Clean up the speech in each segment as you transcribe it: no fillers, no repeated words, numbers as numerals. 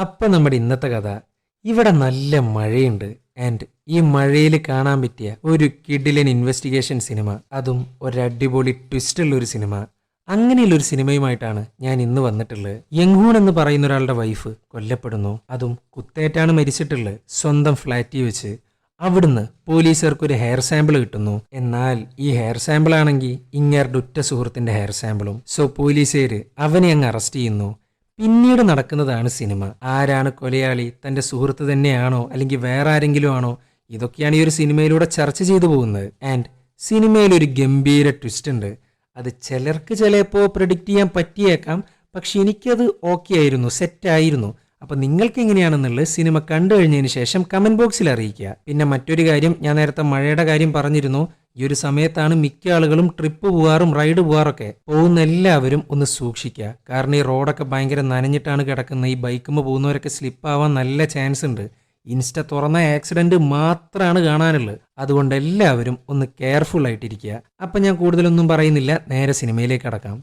അപ്പം നമ്മുടെ ഇന്നത്തെ കഥ, ഇവിടെ നല്ല മഴയുണ്ട്. ആൻഡ് ഈ മഴയിൽ കാണാൻ പറ്റിയ ഒരു കിഡിലൻ ഇൻവെസ്റ്റിഗേഷൻ സിനിമ, അതും ഒരടിപൊളി ട്വിസ്റ്റ് ഉള്ള ഒരു സിനിമ. അങ്ങനെയുള്ളൊരു സിനിമയുമായിട്ടാണ് ഞാൻ ഇന്ന് വന്നിട്ടുള്ളത്. യങ്ഹൂൺ എന്ന് പറയുന്ന ഒരാളുടെ വൈഫ് കൊല്ലപ്പെടുന്നു. അതും കുത്തേറ്റാണ് മരിച്ചിട്ടുള്ളത്, സ്വന്തം ഫ്ലാറ്റിൽ വെച്ച്. അവിടുന്ന് പോലീസുകാർക്ക് ഒരു ഹെയർ സാമ്പിൾ കിട്ടുന്നു. എന്നാൽ ഈ ഹെയർ സാമ്പിൾ ആണെങ്കിൽ ഇങ്ങേരുടെ ഉറ്റ സുഹൃത്തിന്റെ ഹെയർ സാമ്പിളും. സോ പോലീസുകാര് അവനെ അങ്ങ് അറസ്റ്റ് ചെയ്യുന്നു. പിന്നീട് നടക്കുന്നതാണ് സിനിമ. ആരാണ് കൊലയാളി? തന്റെ സുഹൃത്ത് തന്നെയാണോ അല്ലെങ്കിൽ വേറെ ആരെങ്കിലും ആണോ? ഇതൊക്കെയാണ് ഈ ഒരു സിനിമയിലൂടെ ചർച്ച ചെയ്തു പോകുന്നത്. ആൻഡ് സിനിമയിൽ ഒരു ഗംഭീര ട്വിസ്റ്റ് ഉണ്ട്. അത് ചിലർക്ക് ചിലപ്പോൾ പ്രെഡിക്റ്റ് ചെയ്യാൻ പറ്റിയേക്കാം, പക്ഷെ എനിക്കത് ഓക്കെ ആയിരുന്നു, സെറ്റായിരുന്നു. അപ്പം നിങ്ങൾക്ക് എങ്ങനെയാണെന്നുള്ളത് സിനിമ കണ്ടു കഴിഞ്ഞതിന് ശേഷം കമന്റ് ബോക്സിൽ അറിയിക്കുക. പിന്നെ മറ്റൊരു കാര്യം, ഞാൻ നേരത്തെ മഴയുടെ കാര്യം പറഞ്ഞിരുന്നു. ഈ ഒരു സമയത്താണ് മിക്ക ആളുകളും ട്രിപ്പ് പോവാറും റൈഡ് പോവാറൊക്കെ. പോകുന്ന എല്ലാവരും ഒന്ന് സൂക്ഷിക്കുക. കാരണം ഈ റോഡൊക്കെ ഭയങ്കര നനഞ്ഞിട്ടാണ് കിടക്കുന്നത്. ഈ ബൈക്കുമ്പോൾ പോകുന്നവരൊക്കെ സ്ലിപ്പാവാൻ നല്ല ചാൻസ് ഉണ്ട്. ഇൻസ്റ്റ തുറന്ന ആക്സിഡന്റ് മാത്രമാണ് കാണാനുള്ളത്. അതുകൊണ്ട് എല്ലാവരും ഒന്ന് കെയർഫുൾ ആയിട്ടിരിക്കുക. അപ്പം ഞാൻ കൂടുതലൊന്നും പറയുന്നില്ല, നേരെ സിനിമയിലേക്ക് കടക്കാം.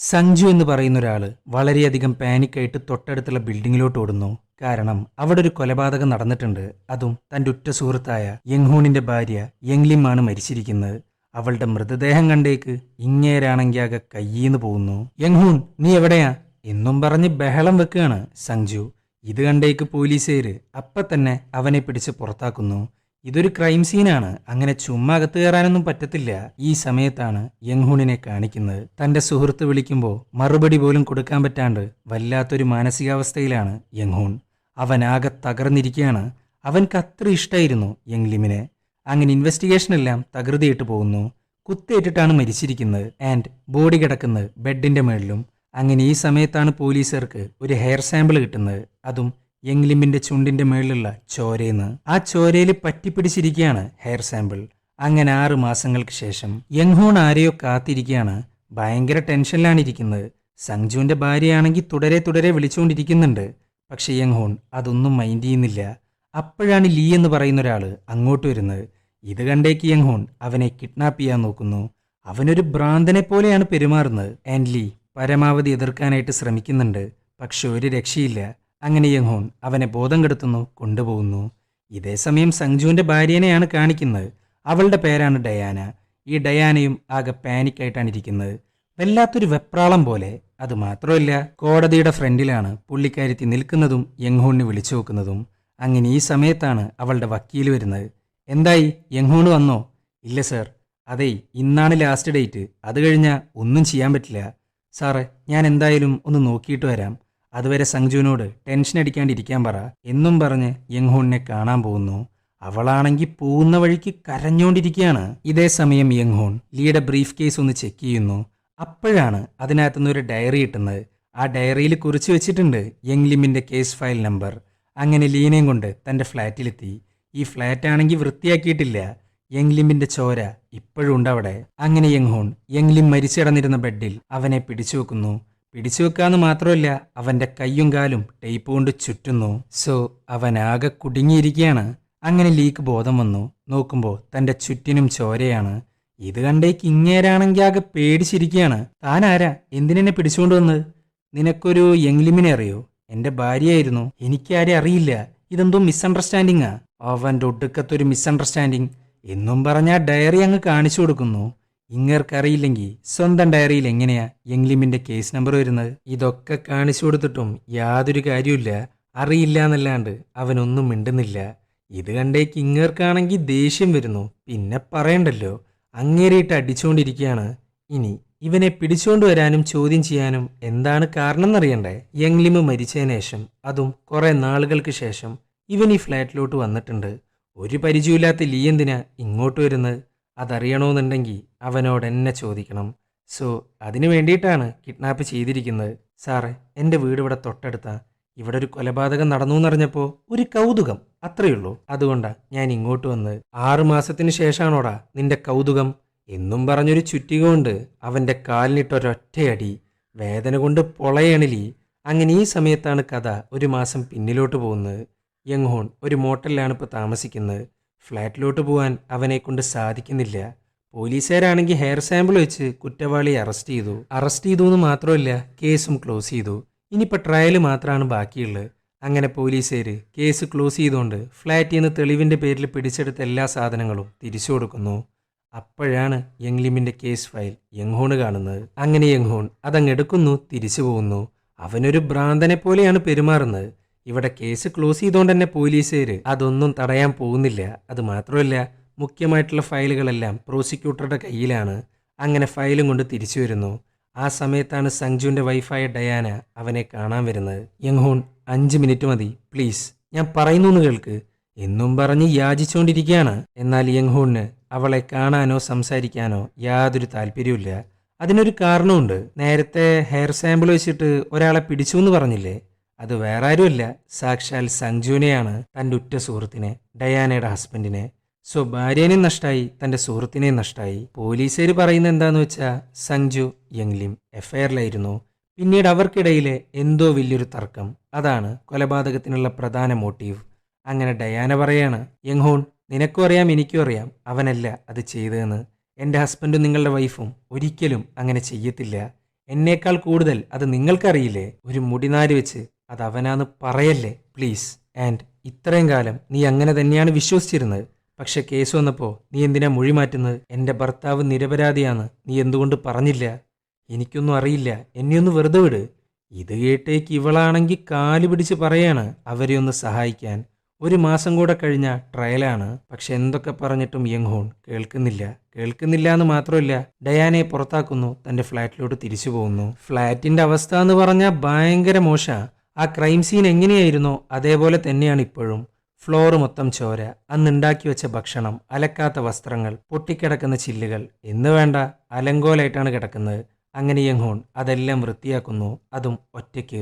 സഞ്ജു എന്ന് പറയുന്ന ഒരാൾ വളരെയധികം പാനിക്കായിട്ട് തൊട്ടടുത്തുള്ള ബിൽഡിങ്ങിലോട്ട് ഓടുന്നു. കാരണം അവിടെ ഒരു കൊലപാതകം നടന്നിട്ടുണ്ട്. അതും തൻ്റെ ഉറ്റ സുഹൃത്തായ യങ്ഹൂണിന്റെ ഭാര്യ യങ്ലിം ആണ് മരിച്ചിരിക്കുന്നത്. അവളുടെ മൃതദേഹം കണ്ടേക്ക് ഇങ്ങേരാണെങ്കിൽ ആകെ കയ്യീന്ന് പോകുന്നു. യങ്ഹൂൺ, നീ എവിടെയാ എന്നും പറഞ്ഞ് ബഹളം വെക്കുകയാണ് സഞ്ജു. ഇത് കണ്ടേക്ക് പോലീസുകാര് അപ്പം തന്നെ അവനെ പിടിച്ച് പുറത്താക്കുന്നു. ഇതൊരു ക്രൈം സീനാണ്, അങ്ങനെ ചുമ്മാ അകത്ത് കയറാനൊന്നും പറ്റത്തില്ല. ഈ സമയത്താണ് യങ്ഹൂണിനെ കാണിക്കുന്നത്. തന്റെ സുഹൃത്ത് വിളിക്കുമ്പോൾ മറുപടി പോലും കൊടുക്കാൻ പറ്റാണ്ട് വല്ലാത്തൊരു മാനസികാവസ്ഥയിലാണ് യങ്ഹൂൺ. അവനാകെ തകർന്നിരിക്കുകയാണ്. അവൻക്ക് അത്ര ഇഷ്ടമായിരുന്നു യങ്ലിമിനെ. അങ്ങനെ ഇൻവെസ്റ്റിഗേഷൻ എല്ലാം തകൃതിയിട്ട് പോകുന്നു. കുത്തേറ്റിട്ടാണ് മരിച്ചിരിക്കുന്നത്. ആൻഡ് ബോഡി കിടക്കുന്നത് ബെഡിന്റെ മേളിലും. അങ്ങനെ ഈ സമയത്താണ് പോലീസുകാർക്ക് ഒരു ഹെയർ സാമ്പിൾ കിട്ടുന്നത്. അതും യങ്ലിമിന്റെ ചുണ്ടിന്റെ മേളിലുള്ള ചോരയെന്ന്. ആ ചോരയിൽ പറ്റിപ്പിടിച്ചിരിക്കുകയാണ് ഹെയർ സാമ്പിൾ. അങ്ങനെ 6 മാസങ്ങൾക്ക് ശേഷം യങ്ഹൂൺ ആരെയോ കാത്തിരിക്കുകയാണ്. ഭയങ്കര ടെൻഷനിലാണ് ഇരിക്കുന്നത്. സഞ്ജുവിന്റെ ഭാര്യയാണെങ്കിൽ തുടരെ വിളിച്ചുകൊണ്ടിരിക്കുന്നുണ്ട്. പക്ഷെ യങ്ഹൂൺ അതൊന്നും മൈൻഡ് ചെയ്യുന്നില്ല. അപ്പോഴാണ് ലീ എന്ന് പറയുന്ന ഒരാൾ അങ്ങോട്ട് വരുന്നത്. ഇത് കണ്ടേക്ക് യങ്ഹൂൺ അവനെ കിഡ്നാപ്പ് ചെയ്യാൻ നോക്കുന്നു. അവനൊരു ഭ്രാന്തനെ പോലെയാണ് പെരുമാറുന്നത്. ആൻഡ് ലീ പരമാവധി എതിർക്കാനായിട്ട് ശ്രമിക്കുന്നുണ്ട്. പക്ഷെ ഒരു രക്ഷയില്ല. അങ്ങനെ യങ്ഹൂൺ അവനെ ബോധം കെടുത്തുന്നു, കൊണ്ടുപോകുന്നു. ഇതേസമയം സഞ്ജുവിന്റെ ഭാര്യനെയാണ് കാണിക്കുന്നത്. അവളുടെ പേരാണ് ഡയാന. ഈ ഡയാനയും ആകെ പാനിക്കായിട്ടാണ് ഇരിക്കുന്നത്, വല്ലാത്തൊരു വെപ്രാളം പോലെ. അത് മാത്രമല്ല, കോടതിയുടെ ഫ്രണ്ടിലാണ് പുള്ളിക്കാരിത്തി നിൽക്കുന്നതും യങ്ഹൂണിനെ വിളിച്ചു നോക്കുന്നതും. അങ്ങനെ ഈ സമയത്താണ് അവളുടെ വക്കീൽ വരുന്നത്. എന്തായി, യങ്ഹൂൺ വന്നോ? ഇല്ല സർ. അതേ, ഇന്നാണ് ലാസ്റ്റ് ഡേറ്റ്. അത് കഴിഞ്ഞാൽ ഒന്നും ചെയ്യാൻ പറ്റില്ല. സാറേ, ഞാൻ എന്തായാലും ഒന്ന് നോക്കിയിട്ട് വരാം. അതുവരെ സഞ്ജുവിനോട് ടെൻഷൻ അടിക്കാണ്ടിരിക്കാൻ പറ എന്നും പറഞ്ഞ് യങ്ഹൂണിനെ കാണാൻ പോകുന്നു. അവളാണെങ്കിൽ പോകുന്ന വഴിക്ക് കരഞ്ഞോണ്ടിരിക്കുകയാണ്. ഇതേ സമയം യങ്ഹൂൺ ലീയുടെ ബ്രീഫ് കേസ് ഒന്ന് ചെക്ക് ചെയ്യുന്നു. അപ്പോഴാണ് അതിനകത്തുനിന്ന് ഒരു ഡയറി കിട്ടുന്നത്. ആ ഡയറിയിൽ കുറിച്ച് വെച്ചിട്ടുണ്ട് യങ്ലിമിന്റെ കേസ് ഫയൽ നമ്പർ. അങ്ങനെ ലീനയും കൊണ്ട് തൻ്റെ ഫ്ലാറ്റിലെത്തി. ഈ ഫ്ലാറ്റ് ആണെങ്കിൽ വൃത്തിയാക്കിയിട്ടില്ല. യങ്ലിമിന്റെ ചോര ഇപ്പോഴും ഉണ്ട് അവിടെ. അങ്ങനെ യങ്ഹൂൺ യങ്ലിം മരിച്ചിടന്നിരുന്ന ബെഡിൽ അവനെ പിടിച്ചു വെക്കുന്നു. പിടിച്ചു വെക്കാന്ന് മാത്രമല്ല, അവന്റെ കയ്യും കാലും ടേപ്പ് കൊണ്ട് ചുറ്റുന്നു. സോ അവനാകെ കുടുങ്ങിയിരിക്കുകയാണ്. അങ്ങനെ ലീക്ക് ബോധം വന്നു. നോക്കുമ്പോൾ തന്റെ ചുറ്റിനും ചോരയാണ്. ഇത് കണ്ടേക്ക് ഇങ്ങേരാണെങ്കിൽ ആകെ പേടിച്ചിരിക്കുകയാണ്. താൻ ആരാ? എന്തിനെന്നെ പിടിച്ചുകൊണ്ട് വന്നത്? നിനക്കൊരു യങ്ലിമിനെ അറിയോ? എന്റെ ഭാര്യയായിരുന്നു. എനിക്കാരെ അറിയില്ല. ഇതെന്തോ മിസ്അണ്ടർസ്റ്റാൻഡിങ്ങാ. അവന്റെ ഒടുക്കത്തൊരു മിസ്അണ്ടർസ്റ്റാൻഡിങ് എന്നും പറഞ്ഞാൽ ഡയറി അങ്ങ് കാണിച്ചു കൊടുക്കുന്നു. ഇങ്ങേർക്കറിയില്ലെങ്കിൽ സ്വന്തം ഡയറിയിൽ എങ്ങനെയാ യങ്ലിമിന്റെ കേസ് നമ്പർ വരുന്നത്? ഇതൊക്കെ കാണിച്ചു കൊടുത്തിട്ടും യാതൊരു കാര്യമില്ല. അറിയില്ല എന്നല്ലാണ്ട് അവനൊന്നും മിണ്ടുന്നില്ല. ഇത് കണ്ടേക്ക് ഇങ്ങേർക്കാണെങ്കിൽ ദേഷ്യം വരുന്നു. പിന്നെ പറയണ്ടല്ലോ, അങ്ങേരെയിട്ട് അടിച്ചുകൊണ്ടിരിക്കുകയാണ്. ഇനി ഇവനെ പിടിച്ചുകൊണ്ട് വരാനും ചോദ്യം ചെയ്യാനും എന്താണ് കാരണം എന്നറിയണ്ടേ? യങ്ലിമ് മരിച്ചതിന് ശേഷം, അതും കുറെ നാളുകൾക്ക് ശേഷം, ഇവൻ ഈ ഫ്ലാറ്റിലോട്ട് വന്നിട്ടുണ്ട്. ഒരു പരിചയമില്ലാത്ത ലീ എന്തിനാ ഇങ്ങോട്ട് വരുന്നത്? അതറിയണമെന്നുണ്ടെങ്കിൽ അവനോട് എന്നെ ചോദിക്കണം. സോ അതിനു വേണ്ടിയിട്ടാണ് കിഡ്നാപ്പ് ചെയ്തിരിക്കുന്നത്. സാറേ, എൻ്റെ വീട് ഇവിടെ തൊട്ടടുത്താ. ഇവിടെ ഒരു കൊലപാതകം നടന്നു എന്നറിഞ്ഞപ്പോൾ ഒരു കൗതുകം, അത്രയുള്ളൂ. അതുകൊണ്ടാ ഞാൻ ഇങ്ങോട്ട് വന്നത്. 6 മാസത്തിന് ശേഷമാണോടാ നിന്റെ കൗതുകം എന്നും പറഞ്ഞൊരു ചുറ്റിക കൊണ്ട് അവൻ്റെ കാലിനിട്ടൊരൊറ്റയടി. വേദന കൊണ്ട് പൊളയണിലി. അങ്ങനെ ഈ സമയത്താണ് കഥ 1 മാസം പിന്നിലോട്ട് പോകുന്നത്. യങ്ഹൂൺ ഒരു മോട്ടലിലാണ് ഇപ്പോൾ താമസിക്കുന്നത്. ഫ്ലാറ്റിലോട്ട് പോകാൻ അവനെ കൊണ്ട് സാധിക്കുന്നില്ല. പോലീസുകാരാണെങ്കിൽ ഹെയർ സാമ്പിൾ വെച്ച് കുറ്റവാളിയെ അറസ്റ്റ് ചെയ്തു എന്ന് മാത്രമല്ല കേസും ക്ലോസ് ചെയ്തു. ഇനിയിപ്പോൾ ട്രയൽ മാത്രമാണ് ബാക്കിയുള്ളത്. അങ്ങനെ പോലീസുകാർ കേസ് ക്ലോസ് ചെയ്തുകൊണ്ട് ഫ്ലാറ്റിൽ നിന്ന് തെളിവിൻ്റെ പേരിൽ പിടിച്ചെടുത്ത എല്ലാ സാധനങ്ങളും തിരിച്ചു കൊടുക്കുന്നു. അപ്പോഴാണ് യങ്ലിമിൻ്റെ കേസ് ഫയൽ യങ്ഹോൺ കാണുന്നത്. അങ്ങനെ യങ്ഹോൺ അതങ്ങെടുക്കുന്നു, തിരിച്ചു പോകുന്നു. അവനൊരു ഭ്രാന്തനെ പോലെയാണ് പെരുമാറുന്നത്. ഇവിടെ കേസ് ക്ലോസ് ചെയ്തുകൊണ്ട് തന്നെ പോലീസുകാർ അതൊന്നും തടയാൻ പോകുന്നില്ല. അത് മാത്രമല്ല, മുഖ്യമായിട്ടുള്ള ഫയലുകളെല്ലാം പ്രോസിക്യൂട്ടറുടെ കയ്യിലാണ്. അങ്ങനെ ഫയലും കൊണ്ട് തിരിച്ചു വരുന്നു. ആ സമയത്താണ് സഞ്ജുവിൻ്റെ വൈഫായ ഡയാന അവനെ കാണാൻ വരുന്നത്. യങ്ഹോൺ 5 മിനിറ്റ് മതി പ്ലീസ്, ഞാൻ പറയുന്നു കേൾക്ക് എന്നും പറഞ്ഞ് യാചിച്ചുകൊണ്ടിരിക്കുകയാണ്. എന്നാൽ യങ്ഹോണിന് അവളെ കാണാനോ സംസാരിക്കാനോ യാതൊരു താല്പര്യമില്ല. അതിനൊരു കാരണമുണ്ട്. നേരത്തെ ഹെയർ സാമ്പിൾ വെച്ചിട്ട് ഒരാളെ പിടിച്ചു എന്ന് പറഞ്ഞില്ലേ, അത് വേറെ ആരുമല്ല, സാക്ഷാൽ സഞ്ജുവിനെയാണ്. തൻ്റെ ഉറ്റ സുഹൃത്തിനെ, ഡയാനയുടെ ഹസ്ബൻഡിനെ. സോ ഭാര്യനെയും നഷ്ടമായി, തൻ്റെ സുഹൃത്തിനെയും നഷ്ടമായി. പോലീസുകാർ പറയുന്നത് എന്താന്ന് വെച്ചാൽ സഞ്ജു യങ്ലിം എഫ്ഐആറിലായിരുന്നു. പിന്നീട് അവർക്കിടയിലെ എന്തോ വലിയൊരു തർക്കം, അതാണ് കൊലപാതകത്തിനുള്ള പ്രധാന മോട്ടീവ്. അങ്ങനെ ഡയാന പറയാണ്, യങ്ഹോൺ നിനക്കും അറിയാം എനിക്കും അറിയാം അവനല്ല അത് ചെയ്തതെന്ന്. എൻ്റെ ഹസ്ബൻഡും നിങ്ങളുടെ വൈഫും ഒരിക്കലും അങ്ങനെ ചെയ്യത്തില്ല. എന്നേക്കാൾ കൂടുതൽ അത് നിങ്ങൾക്കറിയില്ലേ. ഒരു മുടിനാര് വെച്ച് അത് അവനാന്ന് പറയല്ലേ പ്ലീസ്. ആൻഡ് ഇത്രയും കാലം നീ അങ്ങനെ തന്നെയാണ് വിശ്വസിച്ചിരുന്നത്. പക്ഷെ കേസ് വന്നപ്പോൾ നീ എന്തിനാ മൊഴി മാറ്റുന്നത്? എൻ്റെ ഭർത്താവ് നിരപരാധിയാണ്, നീ എന്തുകൊണ്ട് പറഞ്ഞില്ല? എനിക്കൊന്നും അറിയില്ല, എന്നെ ഒന്ന് വെറുതെ വിട്. ഇത് കേട്ടേക്ക് ഇവളാണെങ്കിൽ കാല് പിടിച്ച് പറയാണ് അവരെ ഒന്ന് സഹായിക്കാൻ. 1 മാസം കൂടെ കഴിഞ്ഞ ട്രയലാണ്. പക്ഷെ എന്തൊക്കെ പറഞ്ഞിട്ടും യങ്ഹോൺ കേൾക്കുന്നില്ല എന്ന് മാത്രമല്ല, ഡയാനയെ പുറത്താക്കുന്നു, തൻ്റെ ഫ്ലാറ്റിലോട്ട് തിരിച്ചു പോകുന്നു. ഫ്ലാറ്റിൻ്റെ അവസ്ഥ എന്ന് പറഞ്ഞാൽ ഭയങ്കര മോശമാണ്. ആ ക്രൈം സീൻ എങ്ങനെയായിരുന്നോ അതേപോലെ തന്നെയാണ് ഇപ്പോഴും. ഫ്ലോർ മൊത്തം ചോര, അന്നുണ്ടാക്കി വെച്ച ഭക്ഷണം, അലക്കാത്ത വസ്ത്രങ്ങൾ, പൊട്ടിക്കിടക്കുന്ന ചില്ലുകൾ എന്ന് വേണ്ട അലങ്കോലായിട്ടാണ് കിടക്കുന്നത്. അങ്ങനെ യങ്ഹോൺ അതെല്ലാം വൃത്തിയാക്കുന്നു, അതും ഒറ്റയ്ക്ക്.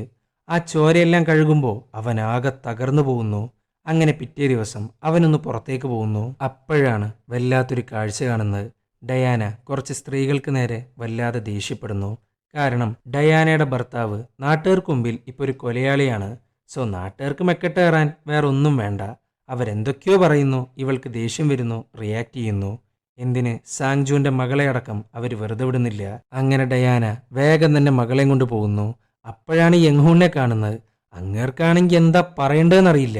ആ ചോരയെല്ലാം കഴുകുമ്പോൾ അവനാകെ തകർന്നു പോകുന്നു. അങ്ങനെ പിറ്റേ ദിവസം അവനൊന്ന് പുറത്തേക്ക് പോകുന്നു. അപ്പോഴാണ് വല്ലാത്തൊരു കാഴ്ച കാണുന്നത്. ഡയാന കുറച്ച് സ്ത്രീകൾക്ക് നേരെ വല്ലാതെ ദേഷ്യപ്പെടുന്നു. കാരണം ഡയാനയുടെ ഭർത്താവ് നാട്ടുകാർക്ക് മുമ്പിൽ ഇപ്പോൾ ഒരു കൊലയാളിയാണ്. സോ നാട്ടുകാർക്ക് മെക്കെട്ടേറാൻ വേറെ ഒന്നും വേണ്ട. അവരെന്തൊക്കെയോ പറയുന്നു, ഇവൾക്ക് ദേഷ്യം വരുന്നു, റിയാക്ട് ചെയ്യുന്നു. എന്തിന്, സാങ്ജുവിൻ്റെ മകളെ അടക്കം അവർ വെറുതെ വിടുന്നില്ല. അങ്ങനെ ഡയാന വേഗം തന്നെ മകളെയും കൊണ്ട് പോകുന്നു. അപ്പോഴാണ് യങ്ഹോണിനെ കാണുന്നത്. അങ്ങേർക്കാണെങ്കിൽ എന്താ പറയേണ്ടതെന്നറിയില്ല.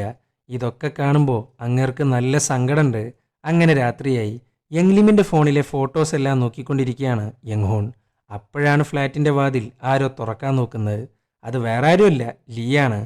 ഇതൊക്കെ കാണുമ്പോൾ അങ്ങേർക്ക് നല്ല സങ്കടമുണ്ട്. അങ്ങനെ രാത്രിയായി. യങ്ലിമിൻ്റെ ഫോണിലെ ഫോട്ടോസ് എല്ലാം നോക്കിക്കൊണ്ടിരിക്കുകയാണ് യങ്ഹോൺ. അപ്പോഴാണ് ഫ്ലാറ്റിൻ്റെ വാതിൽ ആരോ തുറക്കാൻ നോക്കുന്നത്. അത് വേറെ ആരുമല്ല, ലിയാണ്.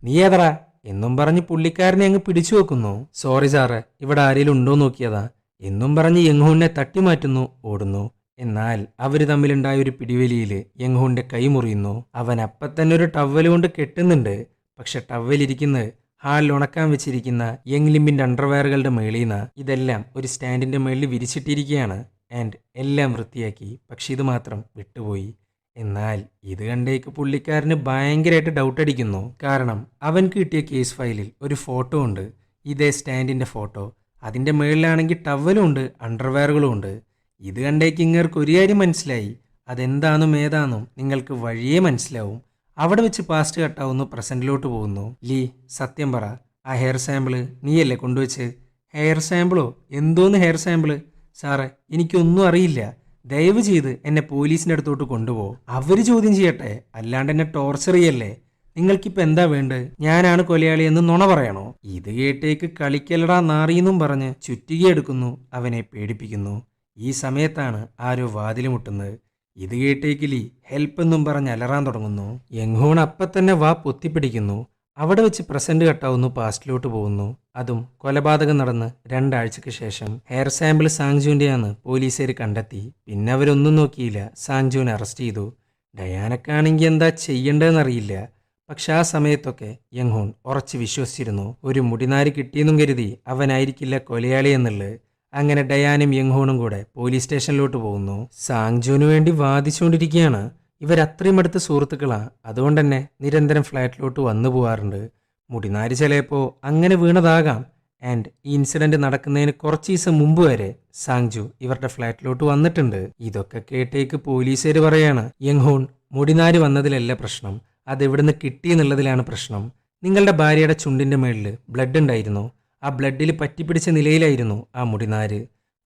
നീ ഏതറാ എന്നും പറഞ്ഞ് പുള്ളിക്കാരനെ അങ്ങ് പിടിച്ചു വെക്കുന്നു. സോറി സാറ്, ഇവിടെ ആരെങ്കിലും ഉണ്ടോ നോക്കിയതാ എന്നും പറഞ്ഞ് യങ്ഹോണിനെ തട്ടിമാറ്റുന്നു, ഓടുന്നു. എന്നാൽ അവർ തമ്മിലുണ്ടായ ഒരു പിടിവലിയിൽ യങ്ഹോണിന്റെ കൈ മുറിയുന്നു. അവൻ അപ്പം തന്നെ ഒരു ടവൽ കൊണ്ട് കെട്ടുന്നുണ്ട്. പക്ഷെ ടവലിരിക്കുന്നത് ഹാളിൽ ഉണക്കാൻ വെച്ചിരിക്കുന്ന യങ്ലിമിൻ്റെ അണ്ടർവെയറുകളുടെ മേളിന്ന്. ഇതെല്ലാം ഒരു സ്റ്റാൻഡിൻ്റെ മേളിൽ വിരിച്ചിട്ടിരിക്കുകയാണ്. ആൻഡ് എല്ലാം വൃത്തിയാക്കി. പക്ഷെ ഇത് മാത്രം വിട്ടുപോയി. എന്നാൽ ഇത് കണ്ടേക്ക് പുള്ളിക്കാരന് ഭയങ്കരമായിട്ട് ഡൗട്ട് അടിക്കുന്നു. കാരണം അവൻക്ക് കിട്ടിയ കേസ് ഫയലിൽ ഒരു ഫോട്ടോ ഉണ്ട്, ഇതേ സ്റ്റാൻഡിൻ്റെ ഫോട്ടോ. അതിൻ്റെ മേളിലാണെങ്കിൽ ടവലും ഉണ്ട്, അണ്ടർവെയറുകളും ഉണ്ട്. ഇത് കണ്ടേക്ക് ഇങ്ങേർക്ക് ഒരു കാര്യം മനസ്സിലായി. അതെന്താണെന്നും ഏതാണെന്നും നിങ്ങൾക്ക് വഴിയേ മനസ്സിലാവും. അവിടെ വെച്ച് പാസ്റ്റ് കട്ടാവുന്നു, പ്രസൻറ്റിലോട്ട് പോകുന്നു. ലീ സത്യം പറ, ആ ഹെയർ സാമ്പിള് നീയല്ലേ കൊണ്ടുവച്ച്? ഹെയർ സാമ്പിളോ? എന്തോന്ന് ഹെയർ സാമ്പിള്? സാറേ എനിക്കൊന്നും അറിയില്ല, ദയവ് ചെയ്ത് എന്നെ പോലീസിൻ്റെ അടുത്തോട്ട് കൊണ്ടുപോകും. അവർ ചോദ്യം ചെയ്യട്ടെ, അല്ലാണ്ട് എന്നെ ടോർച്ചർ ചെയ്യല്ലേ. നിങ്ങൾക്കിപ്പോൾ എന്താ വേണ്ടത്? ഞാനാണ് കൊലയാളി എന്ന് നുണ പറയണോ? ഇത് കേട്ടേക്ക് കളിക്കലടാ നാറിയെന്നും പറഞ്ഞ് ചുറ്റികയെടുക്കുന്നു, അവനെ പേടിപ്പിക്കുന്നു. ഈ സമയത്താണ് ആരോ വാതിൽ മുട്ടുന്നത്. ഇത് കേട്ടേക്ക് ലീ ഹെൽപ്പ് എന്നും പറഞ്ഞ് അലറാൻ തുടങ്ങുന്നു. യങ്ഹോൺ അപ്പം തന്നെ വാ പൊത്തിപ്പിടിക്കുന്നു. അവിടെ വെച്ച് പ്രസന്റ് കട്ടാവുന്നു, പാസ്റ്റിലോട്ട് പോകുന്നു. അതും കൊലപാതകം നടന്ന് 2 ആഴ്ചയ്ക്ക് ശേഷം. ഹെയർ സാമ്പിൾ സാങ്ജുവിൻ്റെയാന്ന് പോലീസുകാർ കണ്ടെത്തി. പിന്നെ അവരൊന്നും നോക്കിയില്ല, സാങ്ജുവിനെ അറസ്റ്റ് ചെയ്തു. ഡയാനക്കാണെങ്കിൽ എന്താ ചെയ്യേണ്ടതെന്നറിയില്ല. പക്ഷെ ആ സമയത്തൊക്കെ യങ്ഹോൺ ഉറച്ച് വിശ്വസിച്ചിരുന്നു, ഒരു മുടിനാര് കിട്ടിയെന്നും കരുതി അവനായിരിക്കില്ല കൊലയാളി എന്നുള്ളത്. അങ്ങനെ ഡയാനും യങ്ഹോണും കൂടെ പോലീസ് സ്റ്റേഷനിലോട്ട് പോകുന്നു. സാങ്ജുവിന് വേണ്ടി വാദിച്ചുകൊണ്ടിരിക്കുകയാണ്. ഇവരത്രയും അടുത്ത സുഹൃത്തുക്കളാണ്. അതുകൊണ്ട് തന്നെ നിരന്തരം ഫ്ലാറ്റിലോട്ട് വന്നു പോകാറുണ്ട്. മുടിനാര് ചിലപ്പോൾ അങ്ങനെ വീണതാകാം. ആൻഡ് ഈ ഇൻസിഡന്റ് നടക്കുന്നതിന് കുറച്ച് ദിവസം മുമ്പ് വരെ സാങ്ജു ഇവരുടെ ഫ്ലാറ്റിലോട്ട് വന്നിട്ടുണ്ട്. ഇതൊക്കെ കേട്ടേക്ക് പോലീസുകാർ പറയാണ്, യങ്ഹോൺ മുടിനാര് വന്നതിലല്ല പ്രശ്നം, അത് എവിടുന്ന് കിട്ടിയെന്നുള്ളതിലാണ് പ്രശ്നം. നിങ്ങളുടെ ഭാര്യയുടെ ചുണ്ടിൻ്റെ മേളിൽ ബ്ലഡ് ഉണ്ടായിരുന്നു. ആ ബ്ലഡിൽ പറ്റിപ്പിടിച്ച നിലയിലായിരുന്നു ആ മുടിനാര്.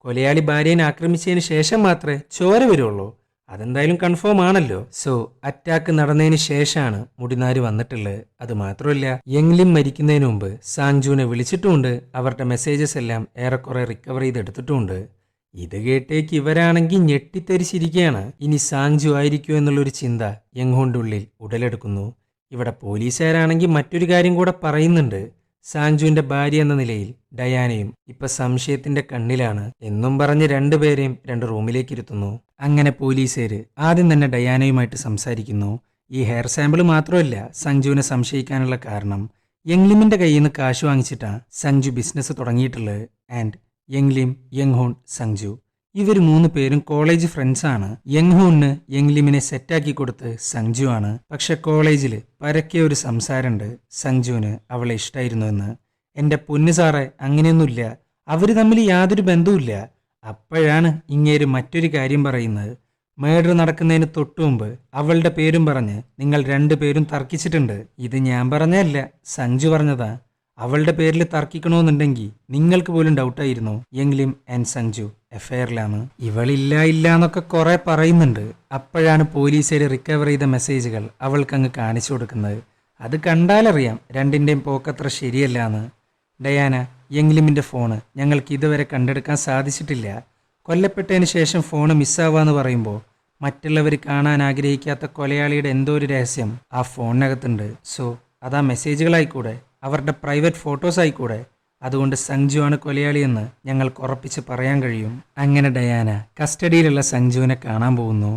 കൊലയാളി ഭാര്യനെ ആക്രമിച്ചതിന് ശേഷം മാത്രമേ ചോര വരുള്ളൂ. അതെന്തായാലും കൺഫേം ആണല്ലോ. സോ അറ്റാക്ക് നടന്നതിന് ശേഷമാണ് മുടിനാര് വന്നിട്ടുള്ളത്. അത് മാത്രമല്ല, യങ്ലിം മരിക്കുന്നതിന് മുമ്പ് സാങ്ജുവിനെ വിളിച്ചിട്ടുമുണ്ട്. അവരുടെ മെസ്സേജസ് എല്ലാം ഏറെക്കുറെ റിക്കവർ ചെയ്തെടുത്തിട്ടുമുണ്ട്. ഇത് കേട്ടേക്ക് ഇവരാണെങ്കിൽ ഞെട്ടിത്തരിച്ചിരിക്കുകയാണ്. ഇനി സാങ്ജു ആയിരിക്കുമോ എന്നുള്ളൊരു ചിന്ത യങ്ഹോന്റെ ഉള്ളിൽ ഉടലെടുക്കുന്നു. ഇവിടെ പോലീസുകാരാണെങ്കിൽ മറ്റൊരു കാര്യം കൂടെ പറയുന്നുണ്ട്. സാങ്ജുവിന്റെ ഭാര്യ എന്ന നിലയിൽ ഡയാനയും ഇപ്പൊ സംശയത്തിന്റെ കണ്ണിലാണ് എന്നും പറഞ്ഞ് രണ്ടുപേരെയും 2 റൂമിലേക്ക് ഇരുത്തുന്നു. അങ്ങനെ പോലീസുകാര് ആദ്യം തന്നെ ഡയാനയുമായിട്ട് സംസാരിക്കുന്നു. ഈ ഹെയർ സാമ്പിൾ മാത്രമല്ല സഞ്ജുവിനെ സംശയിക്കാനുള്ള കാരണം. യങ്ലിമിന്റെ കയ്യിൽ നിന്ന് കാശ് വാങ്ങിച്ചിട്ടാണ് സഞ്ജു ബിസിനസ് തുടങ്ങിയിട്ടുള്ളത്. ആൻഡ് യങ്ലിം, യങ്ഹോൺ, സഞ്ജു ഇവർ 3 പേരും കോളേജ് ഫ്രണ്ട്സാണ്. യങ്ഹോണിന് യങ്ലിമിനെ സെറ്റാക്കി കൊടുത്ത് സഞ്ജു ആണ്. പക്ഷെ കോളേജിൽ പരക്കെ ഒരു സംസാരമുണ്ട് സഞ്ജുവിന് അവളെ ഇഷ്ടമായിരുന്നു എന്ന്. എന്റെ പൊന്നു സാറേ, അങ്ങനെയൊന്നുമില്ല, അവര് തമ്മിൽ യാതൊരു ബന്ധവുമില്ല. അപ്പോഴാണ് ഇങ്ങേര് മറ്റൊരു കാര്യം പറയുന്നത്. മേഡർ നടക്കുന്നതിന് തൊട്ടുമുമ്പ് അവളുടെ പേരും പറഞ്ഞ് നിങ്ങൾ 2 പേരും തർക്കിച്ചിട്ടുണ്ട്. ഇത് ഞാൻ പറഞ്ഞല്ല, സഞ്ജു പറഞ്ഞതാ. അവളുടെ പേരിൽ തർക്കിക്കണമെന്നുണ്ടെങ്കിൽ നിങ്ങൾക്ക് പോലും ഡൗട്ടായിരുന്നു യങ്ലിം ആൻഡ് സഞ്ജു എഫ്ഐആറിലാണ്. ഇവളില്ല ഇല്ല എന്നൊക്കെ കുറെ പറയുന്നുണ്ട്. അപ്പോഴാണ് പോലീസുകാർ റിക്കവർ ചെയ്ത മെസ്സേജുകൾ അവൾക്കങ്ങ് കാണിച്ചു കൊടുക്കുന്നത്. അത് കണ്ടാലറിയാം രണ്ടിൻ്റെയും പോക്കത്ര ശരിയല്ല എന്ന്. ഡയാന, യങ്ലിമിൻ്റെ ഫോണ് ഞങ്ങൾക്ക് ഇതുവരെ കണ്ടെടുക്കാൻ സാധിച്ചിട്ടില്ല. കൊല്ലപ്പെട്ടതിന് ശേഷം ഫോണ് മിസ്സാവാന്ന് പറയുമ്പോൾ മറ്റുള്ളവർ കാണാൻ ആഗ്രഹിക്കാത്ത കൊലയാളിയുടെ എന്തോ ഒരു രഹസ്യം ആ ഫോണിനകത്തുണ്ട്. സോ അതാ മെസ്സേജുകളായിക്കൂടെ, അവരുടെ പ്രൈവറ്റ് ഫോട്ടോസ് ആയിക്കൂടെ. അതുകൊണ്ട് സഞ്ജു ആണ് കൊലയാളിയെന്ന് ഞങ്ങൾക്ക് ഉറപ്പിച്ച് പറയാൻ കഴിയും. അങ്ങനെ ഡയാന കസ്റ്റഡിയിലുള്ള സഞ്ജുവിനെ കാണാൻ പോകുന്നു.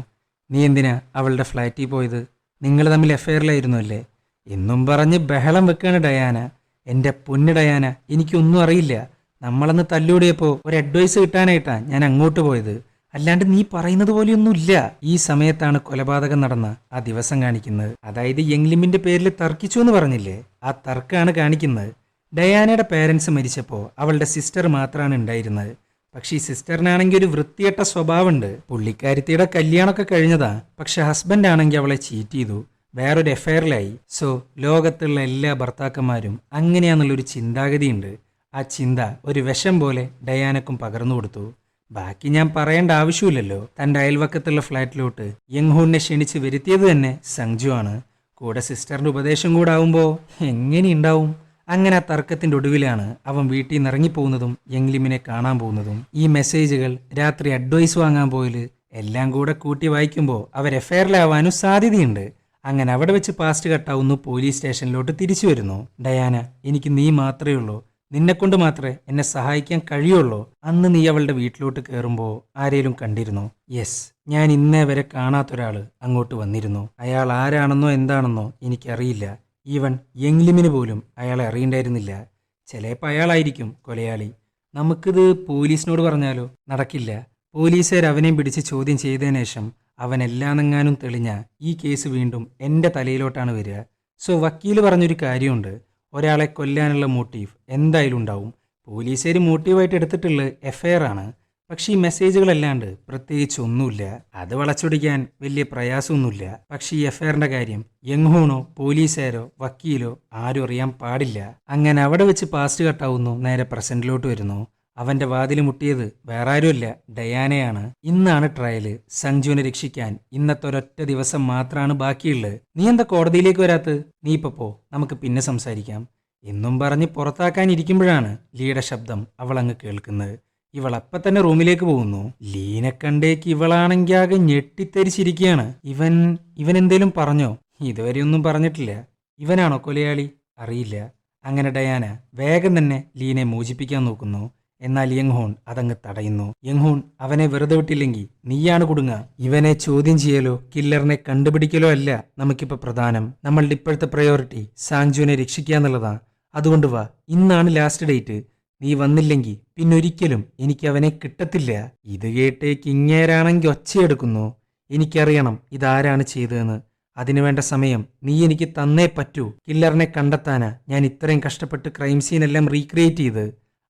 നീ എന്തിനാ അവളുടെ ഫ്ലാറ്റിൽ പോയത്? നിങ്ങൾ തമ്മിൽ എഫ്ഐആറിലായിരുന്നു അല്ലേ എന്നും പറഞ്ഞ് ബഹളം വെക്കാണ് ഡയാന. എൻ്റെ പൊന്ന് ഡയാന, എനിക്കൊന്നും അറിയില്ല. നമ്മളന്ന് തല്ലൂടിയപ്പോൾ ഒരു അഡ്വൈസ് കിട്ടാനായിട്ടാണ് ഞാൻ അങ്ങോട്ട് പോയത്, അല്ലാണ്ട് നീ പറയുന്നത് പോലെയൊന്നുമില്ല. ഈ സമയത്താണ് കൊലപാതകം നടന്ന ആ ദിവസം കാണിക്കുന്നത്. അതായത് യങ്ലിമിന്റെ പേരിൽ തർക്കിച്ചു എന്ന് പറഞ്ഞില്ലേ, ആ തർക്കമാണ് കാണിക്കുന്നത്. ഡയാനയുടെ പേരൻസ് മരിച്ചപ്പോൾ അവളുടെ സിസ്റ്റർ മാത്രമാണ് ഉണ്ടായിരുന്നത്. പക്ഷേ ഈ സിസ്റ്ററിനാണെങ്കിൽ ഒരു വൃത്തികെട്ട സ്വഭാവമുണ്ട്. പുള്ളിക്കാരിത്തിയുടെ കല്യാണമൊക്കെ കഴിഞ്ഞതാ, പക്ഷെ ഹസ്ബൻഡ് ആണെങ്കിൽ അവളെ ചീറ്റ് ചെയ്തു, വേറൊരു എഫ്ഐആറിലായി. സോ ലോകത്തുള്ള എല്ലാ ഭർത്താക്കന്മാരും അങ്ങനെയാന്നുള്ളൊരു ചിന്താഗതിയുണ്ട്. ആ ചിന്ത ഒരു വിഷം പോലെ ഡയാനക്കും പകർന്നു കൊടുത്തു. ബാക്കി ഞാൻ പറയേണ്ട ആവശ്യമില്ലല്ലോ. തൻ്റെ അയൽവക്കത്തുള്ള ഫ്ലാറ്റിലോട്ട് യങ്ഹോണിനെ ക്ഷണിച്ച് വരുത്തിയത് തന്നെ സഞ്ജു ആണ്. കൂടെ സിസ്റ്ററിന്റെ ഉപദേശം കൂടെ ആവുമ്പോൾ എങ്ങനെയുണ്ടാവും? അങ്ങനെ ആ തർക്കത്തിന്റെ ഒടുവിലാണ് അവൻ വീട്ടിൽ നിന്ന് ഇറങ്ങിപ്പോകുന്നതും യങ്ലിമിനെ കാണാൻ പോകുന്നതും. ഈ മെസ്സേജുകൾ രാത്രി അഡ്വൈസ് വാങ്ങാൻ പോയില് എല്ലാം കൂടെ കൂട്ടി വായിക്കുമ്പോൾ അവർ എഫ്ഐആറിലാവാനും സാധ്യതയുണ്ട്. അങ്ങനെ അവിടെ വെച്ച് പാസ്റ്റ് കട്ടാവുന്നു. പോലീസ് സ്റ്റേഷനിലോട്ട് തിരിച്ചു വരുന്നു. ഡയാന, എനിക്ക് നീ മാത്രമേ ഉള്ളൂ, നിന്നെക്കൊണ്ട് മാത്രമേ എന്നെ സഹായിക്കാൻ കഴിയുള്ളൂ. അന്ന് നീ അവളുടെ വീട്ടിലോട്ട് കയറുമ്പോൾ ആരേലും കണ്ടിരുന്നോ? യെസ്, ഞാൻ ഇന്നേ വരെ കാണാത്തൊരാൾ അങ്ങോട്ട് വന്നിരുന്നു. അയാൾ ആരാണെന്നോ എന്താണെന്നോ എനിക്കറിയില്ല. ഈവൻ യങ്ലിമിന് പോലും അയാളെ അറിയണ്ടായിരുന്നില്ല. ചിലപ്പോൾ അയാളായിരിക്കും കൊലയാളി. നമുക്കിത് പോലീസിനോട് പറഞ്ഞാലോ? നടക്കില്ല. പോലീസുകാർ അവനെയും പിടിച്ച് ചോദ്യം ചെയ്തതിനു ശേഷം അവൻ എല്ലാന്നെങ്ങാനും തെളിഞ്ഞ ഈ കേസ് വീണ്ടും എൻ്റെ തലയിലോട്ടാണ് വരിക. സോ വക്കീൽ പറഞ്ഞൊരു കാര്യമുണ്ട്, ഒരാളെ കൊല്ലാനുള്ള മോട്ടീവ് എന്തായാലും ഉണ്ടാവും. പോലീസുകാർ മോട്ടീവായിട്ട് എടുത്തിട്ടുള്ളത് എഫ്ഐആർ ആണ്. പക്ഷെ ഈ മെസ്സേജുകളല്ലാണ്ട് പ്രത്യേകിച്ച് ഒന്നുമില്ല. അത് വളച്ചൊടിക്കാൻ വലിയ പ്രയാസമൊന്നുമില്ല. പക്ഷെ ഈ എഫ്ഐആറിന്റെ കാര്യം യങ്ഹോണോ പോലീസുകാരോ വക്കീലോ ആരും അറിയാൻ പാടില്ല. അങ്ങനെ അവിടെ വെച്ച് പാസ്റ്റ് കട്ടാവുന്നു. നേരെ പ്രസന്റിലോട്ട് വരുന്നു. അവന്റെ വാതിൽ മുട്ടിയത് വേറെ ആരുമല്ല, ഡയാനയാണ്. ഇന്നാണ് ട്രയല്. സഞ്ജുവിനെ രക്ഷിക്കാൻ ഇന്നത്തെ ഒരൊറ്റ ദിവസം മാത്രമാണ് ബാക്കിയുള്ളത്. നീ എന്താ കോടതിയിലേക്ക് വരാത്തത്? നീ ഇപ്പൊ പോ, നമുക്ക് പിന്നെ സംസാരിക്കാം എന്നും പറഞ്ഞ് പുറത്താക്കാനിരിക്കുമ്പോഴാണ് ലീയുടെ ശബ്ദം അവൾ അങ്ങ് കേൾക്കുന്നത്. ഇവൾ അപ്പം തന്നെ റൂമിലേക്ക് പോകുന്നു. ലീനെ കണ്ടേക്ക് ഇവളാണെങ്കിൽ ആകെ ഞെട്ടിത്തരിച്ചിരിക്കുകയാണ്. ഇവൻ എന്തേലും പറഞ്ഞോ? ഇതുവരെയൊന്നും പറഞ്ഞിട്ടില്ല. ഇവനാണോ കൊലയാളി? അറിയില്ല. അങ്ങനെ ഡയാന വേഗം തന്നെ ലീനെ മോചിപ്പിക്കാൻ നോക്കുന്നു. എന്നാൽ യങ്ഹോൺ അതങ്ങ് തടയുന്നു. യങ്ഹോൺ, അവനെ വെറുതെ വിട്ടില്ലെങ്കിൽ നീയാണ് കുടുങ്ങ. ഇവനെ ചോദ്യം ചെയ്യലോ കില്ലറിനെ കണ്ടുപിടിക്കലോ അല്ല നമുക്കിപ്പോൾ പ്രധാനം. നമ്മളുടെ ഇപ്പോഴത്തെ പ്രയോറിറ്റി സാങ്ജുവിനെ രക്ഷിക്കുക എന്നുള്ളതാണ്. അതുകൊണ്ട് വാ, ഇന്നാണ് ലാസ്റ്റ് ഡേറ്റ്. നീ വന്നില്ലെങ്കിൽ പിന്നൊരിക്കലും എനിക്ക് അവനെ കിട്ടത്തില്ല. ഇത് കേട്ടേക്ക് ഇങ്ങേരാണെങ്കിൽ ഒച്ചയെടുക്കുന്നു. എനിക്കറിയണം ഇതാരാണ് ചെയ്തതെന്ന്. അതിനുവേണ്ട സമയം നീ എനിക്ക് തന്നേ പറ്റൂ. കില്ലറിനെ കണ്ടെത്താനാ ഞാൻ ഇത്രയും കഷ്ടപ്പെട്ട് ക്രൈം സീനെല്ലാം റീക്രിയേറ്റ് ചെയ്ത്.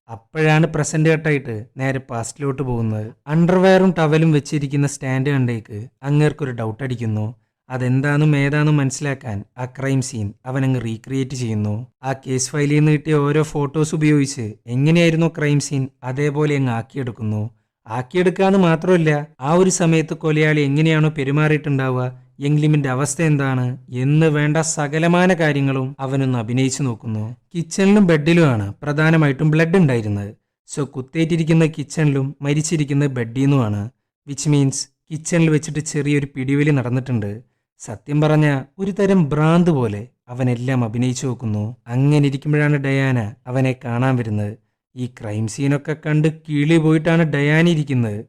അപ്പോഴാണ് പ്രസന്റ് കട്ടായിട്ട് നേരെ പാസ്റ്റിലോട്ട് പോകുന്നത്. അണ്ടർവെയറും ടവലും വെച്ചിരിക്കുന്ന സ്റ്റാൻഡ് കണ്ടേക്ക് അങ്ങേർക്കൊരു ഡൗട്ട് അടിക്കുന്നു. അതെന്താണെന്നും ഏതാണെന്നും മനസ്സിലാക്കാൻ ആ ക്രൈം സീൻ അവനങ്ങ് റീക്രിയേറ്റ് ചെയ്യുന്നു. ആ കേസ് ഫയലിൽ നിന്ന് കിട്ടിയ ഓരോ ഫോട്ടോസ് ഉപയോഗിച്ച് എങ്ങനെയായിരുന്നു ക്രൈം സീൻ അതേപോലെ അങ്ങ് ആക്കിയെടുക്കുന്നു. ആക്കിയെടുക്കാന്ന് മാത്രമല്ല, ആ ഒരു സമയത്ത് കൊലയാളി എങ്ങനെയാണോ പെരുമാറിയിട്ടുണ്ടാവുക, യങ്ലിമിന്റെ അവസ്ഥ എന്താണ് എന്ന് വേണ്ട സകലമാന കാര്യങ്ങളും അവനൊന്ന് അഭിനയിച്ചു നോക്കുന്നു. കിച്ചണിലും ബെഡിലുമാണ് പ്രധാനമായിട്ടും ബ്ലഡ് ഉണ്ടായിരുന്നത്. സോ കുത്തേറ്റിരിക്കുന്ന കിച്ചണിലും മരിച്ചിരിക്കുന്നത് ബെഡിന്നുമാണ്. വിച്ച് മീൻസ് കിച്ചണിൽ വെച്ചിട്ട് ചെറിയൊരു പിടിവലി നടന്നിട്ടുണ്ട്. സത്യം പറഞ്ഞ ഒരു തരം ഭ്രാന്ത് പോലെ അവനെല്ലാം അഭിനയിച്ചു നോക്കുന്നു. അങ്ങനെ ഇരിക്കുമ്പോഴാണ് ഡയാന അവനെ കാണാൻ വരുന്നത്. ഈ ക്രൈം സീനൊക്കെ കണ്ട് കിളി പോയിട്ടാണ് ഡയാന ഇരിക്കുന്നത്.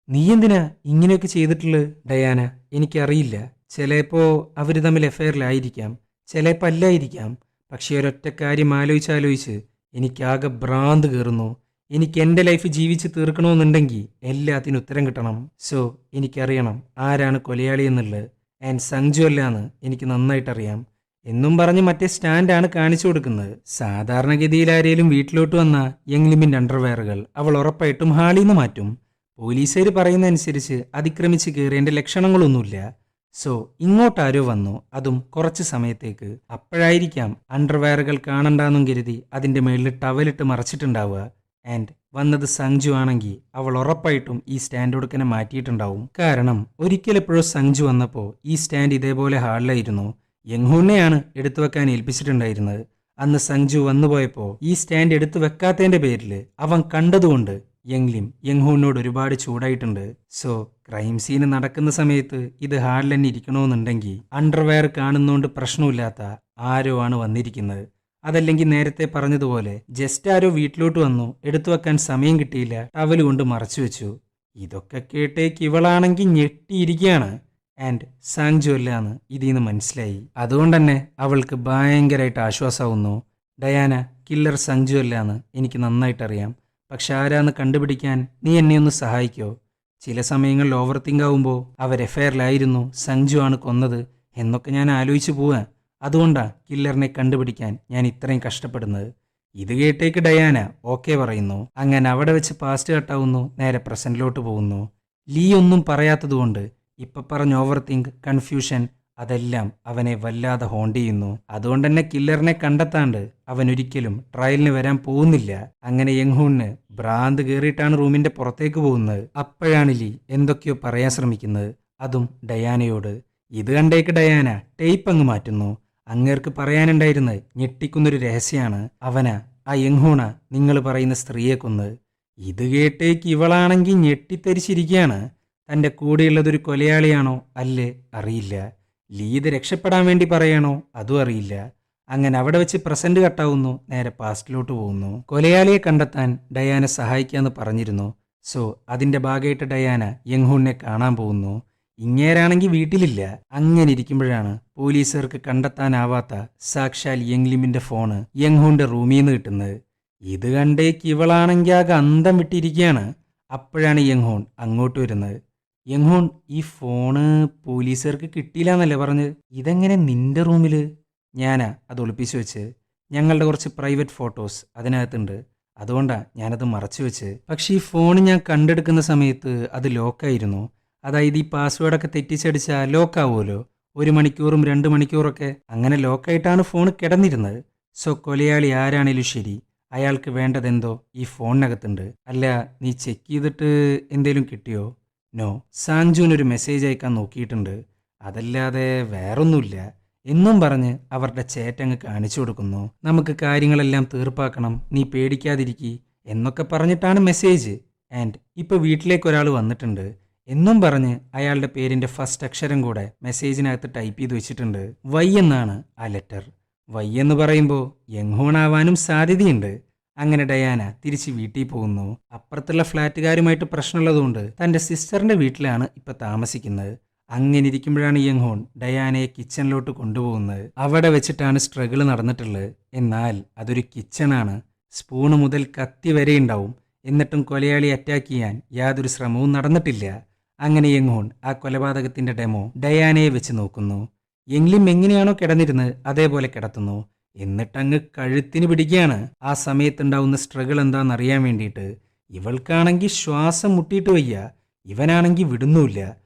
നീ എന്തിനാ ഇങ്ങനെയൊക്കെ ചെയ്തിട്ടുള്ളത് ഡയാന? എനിക്കറിയില്ല. ചിലപ്പോ അവർ തമ്മിൽ എഫയറിലായിരിക്കാം, ചിലപ്പോൾ അല്ലായിരിക്കാം. പക്ഷേ ഒരൊറ്റ കാര്യം ആലോചിച്ച് എനിക്കാകെ ഭ്രാന്ത് കയറുന്നു. എനിക്ക് എൻ്റെ ലൈഫ് ജീവിച്ച് തീർക്കണമെന്നുണ്ടെങ്കിൽ എല്ലാത്തിനും ഉത്തരം കിട്ടണം. സോ എനിക്കറിയണം ആരാണ് കൊലയാളി എന്നുള്ളത്. ആൻഡ് സഞ്ജു അല്ലാന്ന് എനിക്ക് നന്നായിട്ടറിയാം എന്നും പറഞ്ഞ് മറ്റേ സ്റ്റാൻഡാണ് കാണിച്ചു കൊടുക്കുന്നത്. സാധാരണഗതിയിൽ ആരേലും വീട്ടിലോട്ട് വന്ന യങ്ലിമിൻ്റെ അണ്ടർവെയറുകൾ അവൾ ഉറപ്പായിട്ടും ഹാളിൽ നിന്ന് മാറ്റും. പോലീസുകാർ പറയുന്നതനുസരിച്ച് അതിക്രമിച്ച് കയറിയതിൻ്റെ ലക്ഷണങ്ങളൊന്നുമില്ല. സോ ഇങ്ങോട്ടാരോ വന്നു, അതും കുറച്ച് സമയത്തേക്ക്. അപ്പോഴായിരിക്കാം അണ്ടർവെയറുകൾ കാണണ്ടെന്നും കരുതി അതിൻ്റെ മേളിൽ ടവലിട്ട് മറച്ചിട്ടുണ്ടാവുക. ആൻഡ് വന്നത് സഞ്ജു ആണെങ്കിൽ അവൾ ഉറപ്പായിട്ടും ഈ സ്റ്റാൻഡ് കൊടുക്കനെ മാറ്റിയിട്ടുണ്ടാവും. കാരണം ഒരിക്കലെപ്പോഴോ സഞ്ജു വന്നപ്പോൾ ഈ സ്റ്റാൻഡ് ഇതേപോലെ ഹാളിലായിരുന്നു. യങ്ഹൂനെയാണ് എടുത്തു വെക്കാൻ ഏൽപ്പിച്ചിട്ടുണ്ടായിരുന്നത്. അന്ന് സഞ്ജു വന്നുപോയപ്പോൾ ഈ സ്റ്റാൻഡ് എടുത്തു വെക്കാത്തതിന്റെ പേരിൽ അവൻ കണ്ടതുകൊണ്ട് യങ്ഹൂനോട് ഒരുപാട് ചൂടായിട്ടുണ്ട്. സോ ക്രൈം സീന് നടക്കുന്ന സമയത്ത് ഇത് ഹാളിൽ തന്നെ ഇരിക്കണമെന്നുണ്ടെങ്കിൽ അണ്ടർവെയർ കാണുന്നോണ്ട് പ്രശ്നമില്ലാത്ത ആരോ ആണ് വന്നിരിക്കുന്നത്. അതല്ലെങ്കിൽ നേരത്തെ പറഞ്ഞതുപോലെ ജസ്റ്റ് ആരോ വീട്ടിലോട്ട് വന്നു, എടുത്തു വെക്കാൻ സമയം കിട്ടിയില്ല, ടവല് കൊണ്ട് മറച്ചു വെച്ചു. ഇതൊക്കെ കേട്ടേക്ക് ഇവളാണെങ്കിൽ ഞെട്ടിയിരിക്കുകയാണ്. ആൻഡ് സാങ്ജു അല്ലാന്ന് ഇതിന്ന് മനസ്സിലായി. അതുകൊണ്ട് തന്നെ അവൾക്ക് ഭയങ്കരമായിട്ട് ആശ്വാസമാവുന്നു. ഡയാന, കില്ലർ സഞ്ജു അല്ലാന്ന് എനിക്ക് നന്നായിട്ടറിയാം. പക്ഷെ ആരാന്ന് കണ്ടുപിടിക്കാൻ നീ എന്നെ ഒന്ന് സഹായിക്കോ? ചില സമയങ്ങളിൽ ഓവർ തിങ്ക് ആവുമ്പോൾ അവർ എഫയറിലായിരുന്നു, സഞ്ജു ആണ് കൊന്നത് എന്നൊക്കെ ഞാൻ ആലോചിച്ചു പോവാൻ. അതുകൊണ്ടാ കില്ലറിനെ കണ്ടുപിടിക്കാൻ ഞാൻ ഇത്രയും കഷ്ടപ്പെടുന്നത്. ഇത് കേട്ടേക്ക് ഡയാന ഓക്കെ പറയുന്നു. അങ്ങനെ അവിടെ വെച്ച് പാസ്റ്റ് കട്ടാവുന്നു, നേരെ പ്രസന്റിലോട്ട് പോകുന്നു. ലീ ഒന്നും പറയാത്തതുകൊണ്ട് ഇപ്പൊ പറഞ്ഞ ഓവർ തിങ്ക്, കൺഫ്യൂഷൻ അതെല്ലാം അവനെ വല്ലാതെ ഹോണ്ട് ചെയ്യുന്നു. അതുകൊണ്ട് തന്നെ കില്ലറിനെ കണ്ടെത്താണ്ട് അവൻ ഒരിക്കലും ട്രയലിന് വരാൻ പോകുന്നില്ല. അങ്ങനെ യങ്ഹൂണിന് ഭ്രാന്ത് കയറിയിട്ടാണ് റൂമിന്റെ പുറത്തേക്ക് പോകുന്നത്. അപ്പോഴാണ് ലീ എന്തൊക്കെയോ പറയാൻ ശ്രമിക്കുന്നത്, അതും ഡയാനയോട്. ഇത് കണ്ടേക്ക് ഡയാന ടേപ്പ് അങ്ങ് മാറ്റുന്നു. അങ്ങേർക്ക് പറയാനുണ്ടായിരുന്നത് ഞെട്ടിക്കുന്നൊരു രഹസ്യമാണ്. അവനാ, ആ യങ്ഹൂണ നിങ്ങൾ പറയുന്ന സ്ത്രീയെ കൊന്ന്. ഇത് കേട്ടേക്ക് ഇവളാണെങ്കിൽ ഞെട്ടിത്തരിച്ചിരിക്കുകയാണ്. തൻ്റെ കൂടെയുള്ളതൊരു കൊലയാളിയാണോ അല്ലേ അറിയില്ല. ലീ ഇത് രക്ഷപ്പെടാൻ വേണ്ടി പറയണോ അതും അറിയില്ല. അങ്ങനെ അവിടെ വെച്ച് പ്രസന്റ് കട്ടാവുന്നു, നേരെ പാസ്റ്റിലോട്ട് പോകുന്നു. കൊലയാളിയെ കണ്ടെത്താൻ ഡയാന സഹായിക്കാന്ന് പറഞ്ഞിരുന്നു. സോ അതിന്റെ ഭാഗമായിട്ട് ഡയാന യങ്ഹൂണിനെ കാണാൻ പോകുന്നു. ഇങ്ങേരാണെങ്കിൽ വീട്ടിലില്ല. അങ്ങനെ ഇരിക്കുമ്പോഴാണ് പോലീസുകാർക്ക് കണ്ടെത്താനാവാത്ത സാക്ഷാൽ യങ്ലിമിന്റെ ഫോണ് യങ്ഹൂന്റെ റൂമിൽ നിന്ന് കിട്ടുന്നത്. ഇത് കണ്ടേക്ക് ഇവളാണെങ്കിൽ ആകെ അന്തം വിട്ടിരിക്കുകയാണ്. അപ്പോഴാണ് യങ്ഹൂൺ അങ്ങോട്ട് വരുന്നത്. യങ്ഹൂൺ, ഈ ഫോണ് പോലീസുകാർക്ക് കിട്ടിയില്ല എന്നല്ലേ പറഞ്ഞ്? ഇതെങ്ങനെ നിന്റെ റൂമിൽ? ഞാനാ അത് ഒളിപ്പിച്ചു വെച്ച്. ഞങ്ങളുടെ കുറച്ച് പ്രൈവറ്റ് ഫോട്ടോസ് അതിനകത്തുണ്ട്, അതുകൊണ്ടാണ് ഞാനത് മറച്ചു വെച്ച്. പക്ഷേ ഈ ഫോൺ ഞാൻ കണ്ടെടുക്കുന്ന സമയത്ത് അത് ലോക്കായിരുന്നു. അതായത് ഈ പാസ്വേഡൊക്കെ തെറ്റിച്ചടിച്ചാൽ ലോക്കാവുമല്ലോ, 1 മണിക്കൂറും 2 മണിക്കൂറൊക്കെ അങ്ങനെ ലോക്കായിട്ടാണ് ഫോൺ കിടന്നിരുന്നത്. സോ കൊലയാളി ആരാണേലും ശരി, അയാൾക്ക് വേണ്ടതെന്തോ ഈ ഫോണിനകത്തുണ്ട്. അല്ല, നീ ചെക്ക് ചെയ്തിട്ട് എന്തേലും കിട്ടിയോ? നോ, സാങ്ജുവിനൊരു മെസ്സേജ് അയക്കാൻ നോക്കിയിട്ടുണ്ട്, അതല്ലാതെ വേറൊന്നുമില്ല എന്നും പറഞ്ഞ് അവരുടെ ചേറ്റങ്ങ് കാണിച്ചു കൊടുക്കുന്നു. നമുക്ക് കാര്യങ്ങളെല്ലാം തീർപ്പാക്കണം, നീ പേടിക്കാതിരിക്കി എന്നൊക്കെ പറഞ്ഞിട്ടാണ് മെസ്സേജ്. ആൻഡ് ഇപ്പോൾ വീട്ടിലേക്ക് ഒരാൾ വന്നിട്ടുണ്ട് എന്നും പറഞ്ഞ് അയാളുടെ പേരിൻ്റെ ഫസ്റ്റ് അക്ഷരം കൂടെ മെസ്സേജിനകത്ത് ടൈപ്പ് ചെയ്ത് വെച്ചിട്ടുണ്ട്. വൈ എന്നാണ് ആ ലെറ്റർ. വൈ എന്ന് പറയുമ്പോൾ യങ്ഹൂൺ ആവാനും സാധ്യതയുണ്ട്. അങ്ങനെ ഡയാന തിരിച്ച് വീട്ടിൽ പോകുന്നു. അപ്പുറത്തുള്ള ഫ്ലാറ്റുകാരുമായിട്ട് പ്രശ്നമുള്ളതുകൊണ്ട് തൻ്റെ സിസ്റ്ററിൻ്റെ വീട്ടിലാണ് ഇപ്പം താമസിക്കുന്നത്. അങ്ങനെ ഇരിക്കുമ്പോഴാണ് യങ്ഹൂൺ ഡയാനയെ കിച്ചണിലോട്ട് കൊണ്ടുപോകുന്നത്. അവിടെ വെച്ചിട്ടാണ് സ്ട്രഗിൾ നടന്നിട്ടുള്ളത്. എന്നാൽ അതൊരു കിച്ചണാണ്. സ്പൂണ് മുതൽ കത്തി വരെ ഉണ്ടാവും. എന്നിട്ടും കൊലയാളി അറ്റാക്ക് ചെയ്യാൻ യാതൊരു ശ്രമവും നടന്നിട്ടില്ല. അങ്ങനെ യങ്ഹൂൺ ആ കൊലപാതകത്തിന്റെ ഡെമോ ഡയാനയെ വെച്ച് നോക്കുന്നു. യങ്ലിം എങ്ങനെയാണോ കിടന്നിരുന്നത് അതേപോലെ കിടത്തുന്നു. എന്നിട്ടങ്ങ് കഴുത്തിന് പിടിക്കുകയാണ്. ആ സമയത്തുണ്ടാവുന്ന സ്ട്രഗിൾ എന്താണെന്നറിയാൻ വേണ്ടിയിട്ട്. ഇവൾക്കാണെങ്കിൽ ശ്വാസം മുട്ടിയിട്ട് വയ്യ, ഇവനാണെങ്കിൽ വിടുന്നുമില്ല.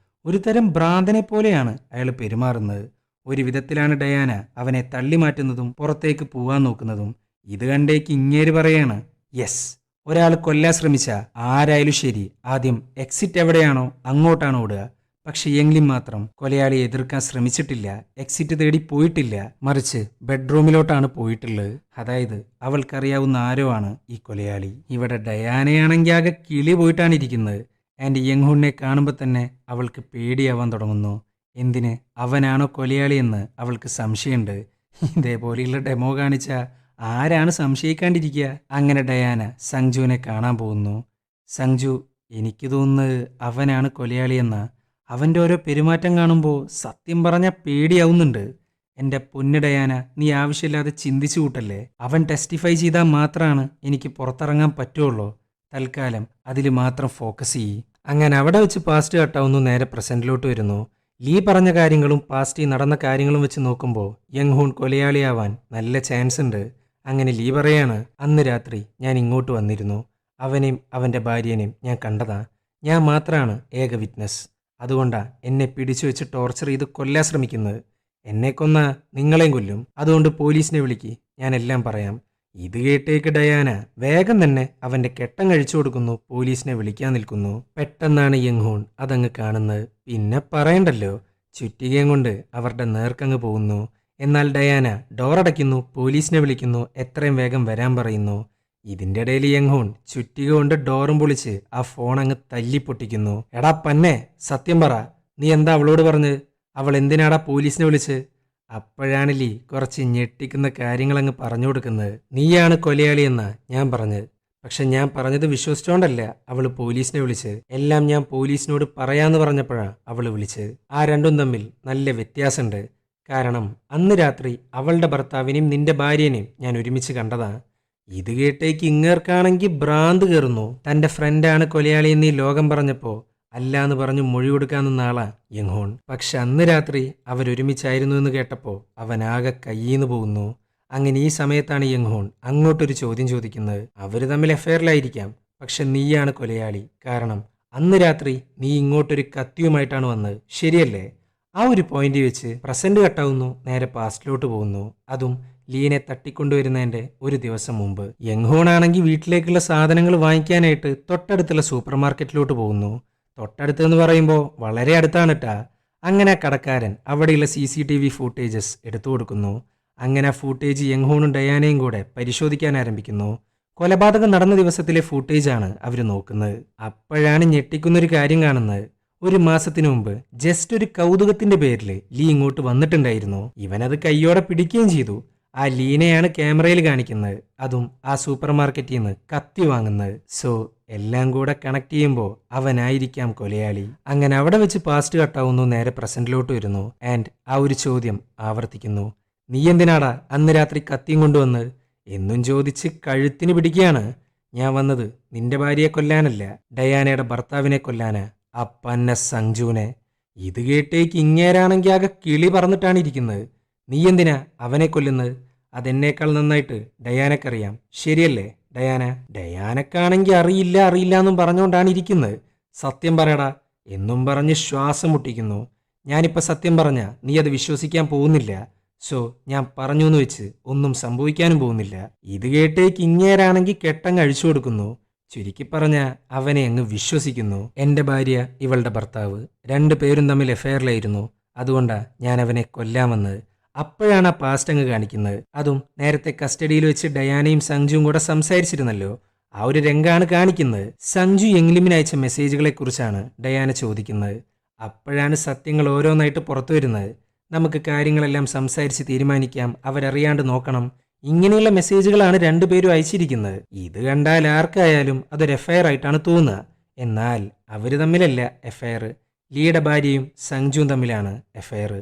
ഒരു തരം ഭ്രാന്തനെ പോലെയാണ് അയാൾ പെരുമാറുന്നത്. ഒരു വിധത്തിലാണ് ഡയാന അവനെ തള്ളി മാറ്റുന്നതും പുറത്തേക്ക് പോവാൻ നോക്കുന്നതും. ഇത് കണ്ടേക്ക് ഇങ്ങേര് പറയാണ്, യെസ്, ഒരാൾ കൊല്ലാൻ ശ്രമിച്ച ആരായാലും ശരി ആദ്യം എക്സിറ്റ് എവിടെയാണോ അങ്ങോട്ടാണ് ഓടുക. പക്ഷെ യങ്ലിൻ മാത്രം കൊലയാളിയെ എതിർക്കാൻ ശ്രമിച്ചിട്ടില്ല, എക്സിറ്റ് തേടി പോയിട്ടില്ല, മറിച്ച് ബെഡ്റൂമിലോട്ടാണ് പോയിട്ടുള്ളത്. അതായത് അവൾക്കറിയാവുന്ന ആരോ ആണ് ഈ കൊലയാളി. ഇവിടെ ഡയാനയാണെങ്കിൽ ആകെ കിളി പോയിട്ടാണ് ഇരിക്കുന്നത്. ആൻഡ് യങ്ഹൂണിനെ കാണുമ്പോൾ തന്നെ അവൾക്ക് പേടിയാവാൻ തുടങ്ങുന്നു. എന്തിന്, അവനാണോ കൊലയാളിയെന്ന് അവൾക്ക് സംശയമുണ്ട്. ഇതേപോലെയുള്ള ഡെമോ കാണിച്ച ആരാണ് സംശയിക്കാണ്ടിരിക്കുക. അങ്ങനെ ഡയാന സഞ്ജുവിനെ കാണാൻ പോകുന്നു. സഞ്ജു, എനിക്ക് തോന്നുന്നത് അവനാണ് കൊലയാളിയെന്ന. അവൻ്റെ ഓരോ പെരുമാറ്റം കാണുമ്പോൾ സത്യം പറഞ്ഞാൽ പേടിയാവുന്നുണ്ട്. എൻ്റെ പൊന്നു ഡയാന, നീ ആവശ്യമില്ലാതെ ചിന്തിച്ചു കൂട്ടല്ലേ. അവൻ ടെസ്റ്റിഫൈ ചെയ്താൽ മാത്രമാണ് എനിക്ക് പുറത്തിറങ്ങാൻ പറ്റുള്ളൂ. തൽക്കാലം അതിൽ മാത്രം ഫോക്കസ് ചെയ്യ്. അങ്ങനെ അവിടെ വെച്ച് പാസ്റ്റ് കട്ടാവുന്നു. നേരെ പ്രസന്റിലോട്ട് വരുന്നു. ലീ പറഞ്ഞ കാര്യങ്ങളും പാസ്റ്റിൽ നടന്ന കാര്യങ്ങളും വെച്ച് നോക്കുമ്പോൾ യങ്ഹൂൺ കൊലയാളിയാവാൻ നല്ല ചാൻസ് ഉണ്ട്. അങ്ങനെ ലീ പറയാണ്, അന്ന് രാത്രി ഞാൻ ഇങ്ങോട്ട് വന്നിരുന്നു. അവനെയും അവൻ്റെ ഭാര്യേനെയും ഞാൻ കണ്ടതാ. ഞാൻ മാത്രമാണ് ഏക വിറ്റ്നസ്. അതുകൊണ്ടാ എന്നെ പിടിച്ചു വെച്ച് ടോർച്ചർ ചെയ്ത് കൊല്ലാൻ ശ്രമിക്കുന്നത്. എന്നെ കൊന്ന നിങ്ങളെയും കൊല്ലും. അതുകൊണ്ട് പോലീസിനെ വിളിക്ക്, ഞാൻ എല്ലാം പറയാം. ഇത് കേട്ടേക്ക് ഡയാന വേഗം തന്നെ അവന്റെ കെട്ടം കഴിച്ചു കൊടുക്കുന്നു. പോലീസിനെ വിളിക്കാൻ നിൽക്കുന്നു. പെട്ടെന്നാണ് യങ്ഹൂൺ അതങ്ങ് കാണുന്നത്. പിന്നെ പറയണ്ടല്ലോ, ചുറ്റികയും കൊണ്ട് അവരുടെ നേർക്കങ്ങ് പോകുന്നു. എന്നാൽ ഡയാന ഡോറടയ്ക്കുന്നു, പോലീസിനെ വിളിക്കുന്നു, എത്രയും വേഗം വരാൻ പറയുന്നു. ഇതിന്റെ ഇടയിൽ യങ്ഹൂൺ ചുറ്റിക കൊണ്ട് ഡോറും പൊളിച്ച് ആ ഫോൺ അങ്ങ് തല്ലിപ്പൊട്ടിക്കുന്നു. എടാ പന്നെ, സത്യം പറ, നീ എന്താ അവളോട് പറഞ്ഞ്? അവൾ എന്തിനാടാ പോലീസിനെ വിളിച്ച്? അപ്പോഴാണ് ലീ കുറച്ച് ഞെട്ടിക്കുന്ന കാര്യങ്ങളങ്ങ് പറഞ്ഞു കൊടുക്കുന്നത്. നീയാണ് കൊലയാളിയെന്നാ ഞാൻ പറഞ്ഞത്. പക്ഷെ ഞാൻ പറഞ്ഞത് വിശ്വസിച്ചോണ്ടല്ല അവൾ പോലീസിനെ വിളിച്ച്. എല്ലാം ഞാൻ പോലീസിനോട് പറയാന്ന് പറഞ്ഞപ്പോഴാണ് അവൾ വിളിച്ച്. ആ രണ്ടും തമ്മിൽ നല്ല വ്യത്യാസമുണ്ട്. കാരണം അന്ന് രാത്രി അവളുടെ ഭർത്താവിനെയും നിന്റെ ഭാര്യേനെയും ഞാൻ ഒരുമിച്ച് കണ്ടതാ. ഇത് കേട്ടേക്ക് ഇങ്ങേർക്കാണെങ്കിൽ ഭ്രാന്ത് കയറുന്നു. തന്റെ ഫ്രണ്ടാണ് കൊലയാളിയെന്ന് ഈ ലോകം പറഞ്ഞപ്പോ അല്ലാന്ന് പറഞ്ഞു മൊഴി കൊടുക്കാൻ നിന്ന ആളാ യങ്ഹോൺ. പക്ഷെ അന്ന് രാത്രി അവരൊരുമിച്ചായിരുന്നു എന്ന് കേട്ടപ്പോൾ അവനാകെ കയ്യിന്ന് പോകുന്നു. അങ്ങനെ ഈ സമയത്താണ് യങ്ഹോൺ അങ്ങോട്ടൊരു ചോദ്യം ചോദിക്കുന്നത്. അവര് തമ്മിൽ അഫെയറിലായിരിക്കാം, പക്ഷെ നീയാണ് കൊലയാളി. കാരണം അന്ന് രാത്രി നീ ഇങ്ങോട്ടൊരു കത്തിയുമായിട്ടാണ് വന്നത്, ശരിയല്ലേ? ആ ഒരു പോയിന്റ് വെച്ച് പ്രസന്റ് കട്ടാവുന്നു. നേരെ പാസ്റ്റിലോട്ട് പോകുന്നു. അതും ലീനെ തട്ടിക്കൊണ്ടുവരുന്നതിന്റെ ഒരു ദിവസം മുമ്പ്. യങ്ഹോൺ ആണെങ്കിൽ വീട്ടിലേക്കുള്ള സാധനങ്ങൾ വാങ്ങിക്കാനായിട്ട് തൊട്ടടുത്തുള്ള സൂപ്പർ മാർക്കറ്റിലോട്ട് പോകുന്നു. തൊട്ടടുത്തെന്ന് പറയുമ്പോൾ വളരെ അടുത്താണ് ട്ടാ. അങ്ങനെ കടക്കാരൻ അവിടെയുള്ള CCTV ഫൂട്ടേജസ് എടുത്തു കൊടുക്കുന്നു. അങ്ങനെ ഫൂട്ടേജ് യങ്ഹോണും ഡയാനയും കൂടെ പരിശോധിക്കാൻ ആരംഭിക്കുന്നു. കൊലപാതകം നടന്ന ദിവസത്തിലെ ഫൂട്ടേജാണ് അവർ നോക്കുന്നത്. അപ്പോഴാണ് ഞെട്ടിക്കുന്നൊരു കാര്യം കാണുന്നത്. ഒരു മാസത്തിനു മുമ്പ് ജസ്റ്റ് ഒരു കൗതുകത്തിന്റെ പേരിൽ ലീ ഇങ്ങോട്ട് വന്നിട്ടുണ്ടായിരുന്നു. ഇവനത് കയ്യോടെ പിടിക്കുകയും ചെയ്തു. ആ ലീനയാണ് ക്യാമറയിൽ കാണിക്കുന്നത്, അതും ആ സൂപ്പർ മാർക്കറ്റിൽ നിന്ന് കത്തി വാങ്ങുന്നത്. സോ എല്ലാം കൂടെ കണക്ട് ചെയ്യുമ്പോൾ അവനായിരിക്കാം കൊലയാളി. അങ്ങനെ അവിടെ വെച്ച് പാസ്റ്റ് കട്ടാവുന്നു. നേരെ പ്രസന്റിലോട്ട് വരുന്നു. ആൻഡ് ആ ഒരു ചോദ്യം ആവർത്തിക്കുന്നു. നീ എന്തിനാടാ അന്ന് രാത്രി കത്തിയും കൊണ്ടുവന്ന് എന്നും ചോദിച്ച് കഴുത്തിന് പിടിക്കുകയാണ്. ഞാൻ വന്നത് നിന്റെ ഭാര്യയെ കൊല്ലാനല്ല, ഡയാനയുടെ ഭർത്താവിനെ കൊല്ലാനാ, ആ പന്ന സഞ്ജുവിനെ. ഇത് കേട്ടേക്ക് ഇങ്ങേരാണെങ്കിൽ ആകെ കിളി പറന്നിട്ടാണ് ഇരിക്കുന്നത്. നീ എന്തിനാ അവനെ കൊല്ലുന്നത്? അതെന്നേക്കാൾ നന്നായിട്ട് ഡയാനക്കറിയാം, ശരിയല്ലേ ഡയാന? ഡയാനക്കാണെങ്കിൽ അറിയില്ല അറിയില്ല എന്നും പറഞ്ഞുകൊണ്ടാണ് ഇരിക്കുന്നത്. സത്യം പറയടാ എന്നും പറഞ്ഞ് ശ്വാസം മുട്ടിക്കുന്നു. ഞാനിപ്പോൾ സത്യം പറഞ്ഞ നീ അത് വിശ്വസിക്കാൻ പോകുന്നില്ല. സോ ഞാൻ പറഞ്ഞു എന്ന് വെച്ച് ഒന്നും സംഭവിക്കാനും പോകുന്നില്ല. ഇത് കേട്ടേക്ക് ഇങ്ങേരാണെങ്കിൽ കെട്ടങ്ങ് അഴിച്ചു കൊടുക്കുന്നു. ചുരുക്കി പറഞ്ഞ അവനെ അങ്ങ് വിശ്വസിക്കുന്നു. എൻ്റെ ഭാര്യ ഇവളുടെ ഭർത്താവ് രണ്ടുപേരും തമ്മിൽ അഫെയറിലായിരുന്നു. അതുകൊണ്ടാ ഞാൻ അവനെ കൊല്ലാമെന്നത്. അപ്പോഴാണ് ആ പാസ്റ്റ് അങ്ങ് കാണിക്കുന്നത്. അതും നേരത്തെ കസ്റ്റഡിയിൽ വെച്ച് ഡയാനയും സഞ്ജുവും കൂടെ സംസാരിച്ചിരുന്നല്ലോ, ആ ഒരു രംഗാണ് കാണിക്കുന്നത്. സഞ്ജു യങ്ലിമിന് അയച്ച മെസ്സേജുകളെ കുറിച്ചാണ് ഡയാന ചോദിക്കുന്നത്. അപ്പോഴാണ് സത്യങ്ങൾ ഓരോന്നായിട്ട് പുറത്തു വരുന്നത്. നമുക്ക് കാര്യങ്ങളെല്ലാം സംസാരിച്ച് തീരുമാനിക്കാം, അവരറിയാണ്ട് നോക്കണം. ഇങ്ങനെയുള്ള മെസ്സേജുകളാണ് രണ്ടുപേരും അയച്ചിരിക്കുന്നത്. ഇത് കണ്ടാൽ ആർക്കായാലും അതൊരു എഫ്ഐആർ ആയിട്ടാണ് തോന്നുക. എന്നാൽ അവർ തമ്മിലല്ല എഫ്ഐആർ, ലീയുടെ ഭാര്യയും സഞ്ജുവും തമ്മിലാണ് എഫ്ഐആർ.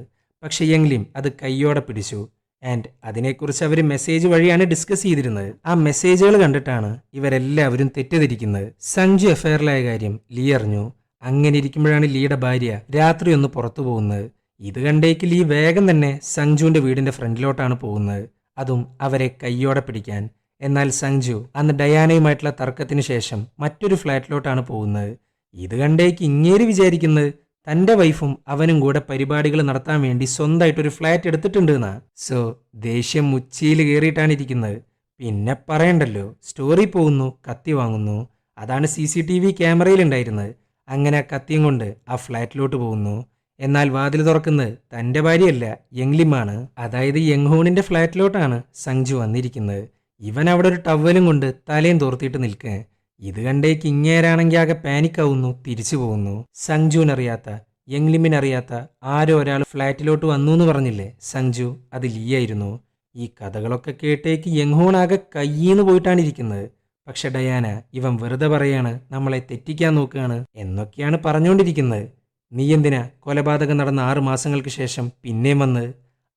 പക്ഷെ യങ്ലിം അത് കയ്യോടെ പിടിച്ചു. ആൻഡ് അതിനെക്കുറിച്ച് അവർ മെസ്സേജ് വഴിയാണ് ഡിസ്കസ് ചെയ്തിരുന്നത്. ആ മെസ്സേജുകൾ കണ്ടിട്ടാണ് ഇവരെല്ലാവരും തെറ്റിദ്ധരിക്കുന്നത്. സഞ്ജു എഫ്ഐആറിലായ കാര്യം ലീ അറിഞ്ഞു. അങ്ങനെ ഇരിക്കുമ്പോഴാണ് ലീയുടെ ഭാര്യ രാത്രി ഒന്ന് പുറത്തു പോകുന്നത്. ഇത് കണ്ടേക്ക് ലീ വേഗം തന്നെ സഞ്ജുവിന്റെ വീടിന്റെ ഫ്രണ്ടിലോട്ടാണ് പോകുന്നത്, അതും അവരെ കയ്യോടെ പിടിക്കാൻ. എന്നാൽ സഞ്ജു അന്ന് ഡയാനയുമായിട്ടുള്ള തർക്കത്തിന് ശേഷം മറ്റൊരു ഫ്ലാറ്റിലോട്ടാണ് പോകുന്നത്. ഇത് കണ്ടേക്ക് ഇങ്ങേര് വിചാരിക്കുന്നത് തന്റെ വൈഫും അവനും കൂടെ പരിപാടികൾ നടത്താൻ വേണ്ടി സ്വന്തമായിട്ടൊരു ഫ്ലാറ്റ് എടുത്തിട്ടുണ്ട് എന്നാ. സോ ദേഷ്യം ഉച്ചിയിൽ കയറിയിട്ടാണ് ഇരിക്കുന്നത്. പിന്നെ പറയണ്ടല്ലോ, സ്റ്റോറി പോകുന്നു, കത്തി വാങ്ങുന്നു. അതാണ് CCTV ക്യാമറയിലുണ്ടായിരുന്നത്. അങ്ങനെ ആ കത്തിയും കൊണ്ട് ആ ഫ്ലാറ്റിലോട്ട് പോകുന്നു. എന്നാൽ വാതിൽ തുറക്കുന്നത് തൻ്റെ ഭാര്യയല്ല, യങ്ലിമാണ്. അതായത് യങ്ഹൂണിൻ്റെ ഫ്ലാറ്റിലോട്ടാണ് സഞ്ജു വന്നിരിക്കുന്നത്. ഇവൻ അവിടെ ഒരു ടവലും കൊണ്ട് തലയും തോർത്തിയിട്ട് നിൽക്കുക. ഇത് കണ്ടേക്ക് ഇങ്ങേരാണെങ്കിൽ ആകെ പാനിക്കാവുന്നു, തിരിച്ചു പോകുന്നു. സഞ്ജുവിനറിയാത്ത, യങ്ലിമിനറിയാത്ത ആരോ ഒരാൾ ഫ്ലാറ്റിലോട്ട് വന്നു എന്ന് പറഞ്ഞില്ലേ സഞ്ജു, അത് ലീയായിരുന്നു. ഈ കഥകളൊക്കെ കേട്ടേക്ക് യങ്ഹൂൺ ആകെ കയ്യീന്ന് പോയിട്ടാണ് ഇരിക്കുന്നത്. പക്ഷെ ഡയാന, ഇവൻ വെറുതെ പറയാണ്, നമ്മളെ തെറ്റിക്കാൻ നോക്കുകയാണ് എന്നൊക്കെയാണ് പറഞ്ഞുകൊണ്ടിരിക്കുന്നത്. നീ എന്തിനാ കൊലപാതകം നടന്ന 6 മാസങ്ങൾക്ക് ശേഷം പിന്നെയും വന്ന്?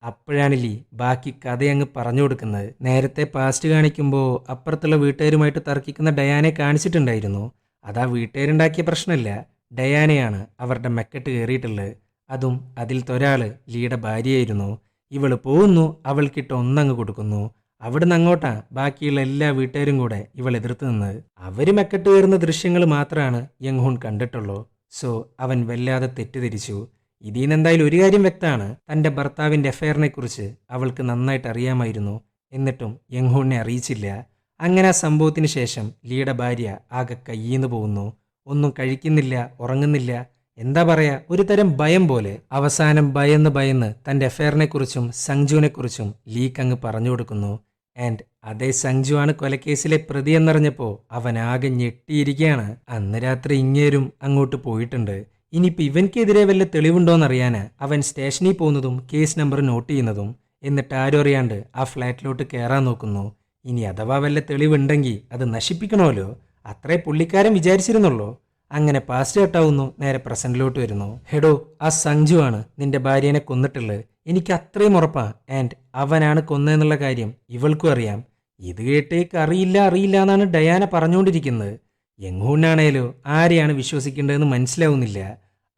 അപ്പോഴാണ് ലീ ബാക്കി കഥയങ്ങ് പറഞ്ഞു കൊടുക്കുന്നത്. നേരത്തെ പാസ്റ്റ് കാണിക്കുമ്പോൾ അപ്പുറത്തുള്ള വീട്ടുകാരുമായിട്ട് തർക്കിക്കുന്ന ഡയാനെ കാണിച്ചിട്ടുണ്ടായിരുന്നു. അതാ വീട്ടുകാരുണ്ടാക്കിയ പ്രശ്നമല്ല, ഡയാനയാണ് അവരുടെ മെക്കെട്ട് കയറിയിട്ടുള്ളത്. അതും അതിലത്തെ ഒരാള് ലീയുടെ ഭാര്യയായിരുന്നു. ഇവള് പോകുന്നു, അവൾക്കിട്ട് ഒന്നങ്ങ് കൊടുക്കുന്നു. അവിടുന്ന് അങ്ങോട്ടാ ബാക്കിയുള്ള എല്ലാ വീട്ടുകാരും കൂടെ ഇവൾ എതിർത്ത് നിന്നത്. അവര് മെക്കെട്ട് കയറുന്ന ദൃശ്യങ്ങൾ മാത്രമാണ് യങ്ഹൂൺ കണ്ടിട്ടുള്ളൂ. സോ അവൻ വല്ലാതെ തെറ്റിദ്ധരിച്ചു. ഇതിന്ന് എന്തായാലും ഒരു കാര്യം വ്യക്തമാണ്, തൻ്റെ ഭർത്താവിൻ്റെ അഫെയറിനെ കുറിച്ച് അവൾക്ക് നന്നായിട്ട് അറിയാമായിരുന്നു. എന്നിട്ടും യങ്ഹൂണിനെ അറിയിച്ചില്ല. അങ്ങനെ ആ സംഭവത്തിന് ശേഷം ലീയുടെ ഭാര്യ ആകെ കയ്യീന്ന് പോകുന്നു. ഒന്നും കഴിക്കുന്നില്ല, ഉറങ്ങുന്നില്ല. എന്താ പറയാ, ഒരു തരം ഭയം പോലെ. അവസാനം ഭയന്ന് തൻ്റെ അഫെയറിനെ കുറിച്ചും സഞ്ജുവിനെക്കുറിച്ചും ലീക്ക് അങ്ങ് പറഞ്ഞു കൊടുക്കുന്നു. ആൻഡ് അതേ സഞ്ജു ആണ് കൊലക്കേസിലെ പ്രതി എന്നറിഞ്ഞപ്പോൾ അവൻ ആകെ ഞെട്ടിയിരിക്കുകയാണ്. അന്ന് രാത്രി ഇങ്ങേരും അങ്ങോട്ട് പോയിട്ടുണ്ട്. ഇനിയിപ്പോൾ ഇവൻക്കെതിരെ വല്ല തെളിവുണ്ടോയെന്നറിയാനാ അവൻ സ്റ്റേഷനിൽ പോകുന്നതും കേസ് നമ്പർ നോട്ട് ചെയ്യുന്നതും. എന്നിട്ട് ആരും അറിയാണ്ട് ആ ഫ്ലാറ്റിലോട്ട് കയറാൻ നോക്കുന്നു. ഇനി അഥവാ വല്ല തെളിവുണ്ടെങ്കിൽ അത് നശിപ്പിക്കണമല്ലോ, അത്രേ പുള്ളിക്കാരൻ വിചാരിച്ചിരുന്നുള്ളൂ. അങ്ങനെ പാസ്റ്റ് കട്ടാവുന്നു, നേരെ പ്രസന്റിലോട്ട് വരുന്നു. ഹെഡോ, ആ സഞ്ജു ആണ് നിന്റെ ഭാര്യനെ കൊന്നിട്ടുള്ളത്. എനിക്ക് അത്രയും ഉറപ്പാ. ആൻഡ് അവനാണ് കൊന്നതെന്നുള്ള കാര്യം ഇവൾക്കും അറിയാം. ഇത് കേട്ടേക്ക് അറിയില്ല എന്നാണ് ഡയാന പറഞ്ഞുകൊണ്ടിരിക്കുന്നത്. യങ്ഹൂണിനാണേലോ ആരെയാണ് വിശ്വസിക്കേണ്ടതെന്ന് മനസ്സിലാവുന്നില്ല.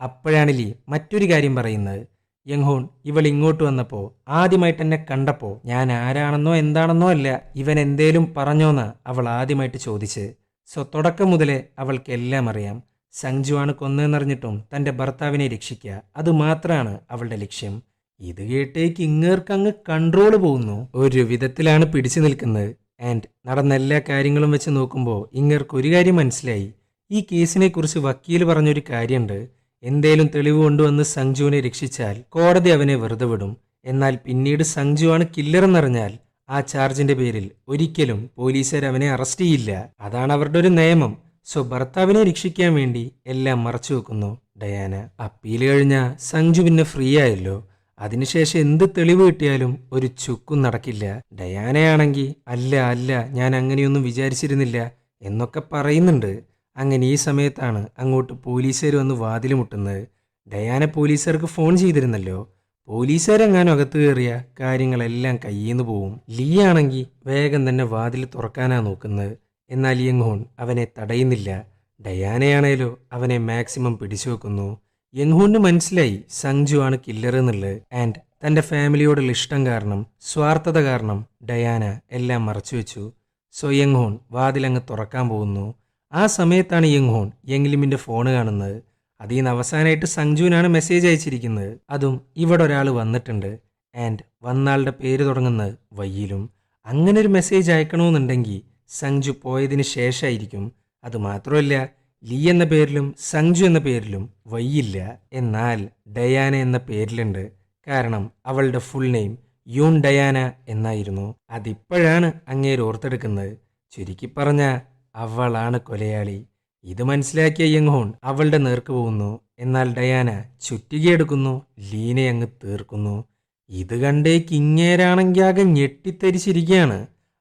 അപ്പോഴാണ് ലീ മറ്റൊരു കാര്യം പറയുന്നത്. യങ്ഹൂൺ ഇവൾ ഇങ്ങോട്ട് വന്നപ്പോൾ ആദ്യമായിട്ട് എന്നെ കണ്ടപ്പോൾ ഞാൻ ആരാണെന്നോ എന്താണെന്നോ അല്ല, ഇവൻ എന്തേലും പറഞ്ഞോന്നാ അവൾ ആദ്യമായിട്ട് ചോദിച്ച്. സോ തുടക്കം മുതലേ അവൾക്കെല്ലാം അറിയാം. സഞ്ജുവാണ് കൊന്നതെന്നറിഞ്ഞിട്ടും തൻ്റെ ഭർത്താവിനെ രക്ഷിക്കുക, അതുമാത്രമാണ് അവളുടെ ലക്ഷ്യം. ഇത് കേട്ടേക്ക് ഇങ്ങേർക്ക് അങ്ങ് കൺട്രോൾ പോകുന്നു. ഒരു വിധത്തിലാണ് പിടിച്ചു നിൽക്കുന്നത്. ആൻഡ് നടന്ന എല്ലാ കാര്യങ്ങളും വെച്ച് നോക്കുമ്പോൾ ഇങ്ങേർക്ക് ഒരു കാര്യം മനസ്സിലായി. ഈ കേസിനെ കുറിച്ച് വക്കീൽ പറഞ്ഞൊരു കാര്യമുണ്ട്. എന്തേലും തെളിവ് കൊണ്ടുവന്ന് സഞ്ജുവിനെ രക്ഷിച്ചാൽ കോടതി അവനെ വെറുതെ വിടും. എന്നാൽ പിന്നീട് സഞ്ജുവാണ് കില്ലറെന്നറിഞ്ഞാൽ ആ ചാർജിന്റെ പേരിൽ ഒരിക്കലും പോലീസുകാർ അവനെ അറസ്റ്റ് ചെയ്യില്ല. അതാണ് അവരുടെ ഒരു നിയമം. സോ ഭർത്താവിനെ രക്ഷിക്കാൻ വേണ്ടി എല്ലാം മറച്ചു വെക്കുന്നു ഡയാന. അപ്പീൽ കഴിഞ്ഞ സഞ്ജു പിന്നെ ഫ്രീ ആയല്ലോ. അതിനുശേഷം എന്ത് തെളിവ് കിട്ടിയാലും ഒരു ചുക്കും നടക്കില്ല. ഡയാനയാണെങ്കിൽ അല്ല ഞാൻ അങ്ങനെയൊന്നും വിചാരിച്ചിരുന്നില്ല എന്നൊക്കെ പറയുന്നുണ്ട്. അങ്ങനെ ഈ സമയത്താണ് അങ്ങോട്ട് പോലീസുകാർ വന്ന് വാതിൽ മുട്ടുന്നത്. ഡയാന പോലീസുകാർക്ക് ഫോൺ ചെയ്തിരുന്നല്ലോ. പോലീസുകാരെങ്ങാനും അകത്ത് കയറിയ കാര്യങ്ങളെല്ലാം കയ്യിന്ന് പോവും. ലീ ആണെങ്കിൽ വേഗം തന്നെ വാതിൽ തുറക്കാനാ നോക്കുന്നത്. എന്നാൽ യങ്ഹൂൺ അവനെ തടയുന്നില്ല. ഡയാനയാണേലോ അവനെ മാക്സിമം പിടിച്ചു വെക്കുന്നു. യങ്ഹൂണിന് മനസ്സിലായി സഞ്ജു ആണ് കില്ലർ എന്നുള്ളത്. ആൻഡ് തൻ്റെ ഫാമിലിയോടുള്ള ഇഷ്ടം കാരണം, സ്വാർത്ഥത കാരണം ഡയാന എല്ലാം മറച്ചു വെച്ചു. സോ യങ്ഹൂൺ വാതിലങ്ങ് തുറക്കാൻ പോകുന്നു. ആ സമയത്താണ് യങ്ഹൂൺ യങ്ലിമിൻ്റെ ഫോണ് കാണുന്നത്. അതിൽ നിന്ന് അവസാനമായിട്ട് സഞ്ജുവിനാണ് മെസ്സേജ് അയച്ചിരിക്കുന്നത്. അതും ഇവിടെ ഒരാൾ വന്നിട്ടുണ്ട്. ആൻഡ് വന്നാളുടെ പേര് തുടങ്ങുന്നത് വയ്യിലും. അങ്ങനെ ഒരു മെസ്സേജ് അയക്കണമെന്നുണ്ടെങ്കിൽ സഞ്ജു പോയതിന് ശേഷമായിരിക്കും. അതുമാത്രമല്ല, ലീ എന്ന പേരിലും സഞ്ജു എന്ന പേരിലും വയ്യില്ല. എന്നാൽ ഡയാന എന്ന പേരിലുണ്ട്. കാരണം അവളുടെ ഫുൾ നെയിം യൂൺ ഡയാന എന്നായിരുന്നു. അതിപ്പോഴാണ് അങ്ങേര് ഓർത്തെടുക്കുന്നത്. ചുരുക്കി പറഞ്ഞ അവളാണ് കൊലയാളി. ഇത് മനസ്സിലാക്കിയ യങ്ഹൂൺ അവളുടെ നേർക്ക് പോകുന്നു. എന്നാൽ ഡയാന ചുറ്റികയെടുക്കുന്നു, ലീനെ അങ്ങ് തീർക്കുന്നു. ഇത് കണ്ടേക്ക് ഇങ്ങേരാണെങ്കിൽ ആകെ ഞെട്ടിത്തരിച്ചിരിക്കുകയാണ്.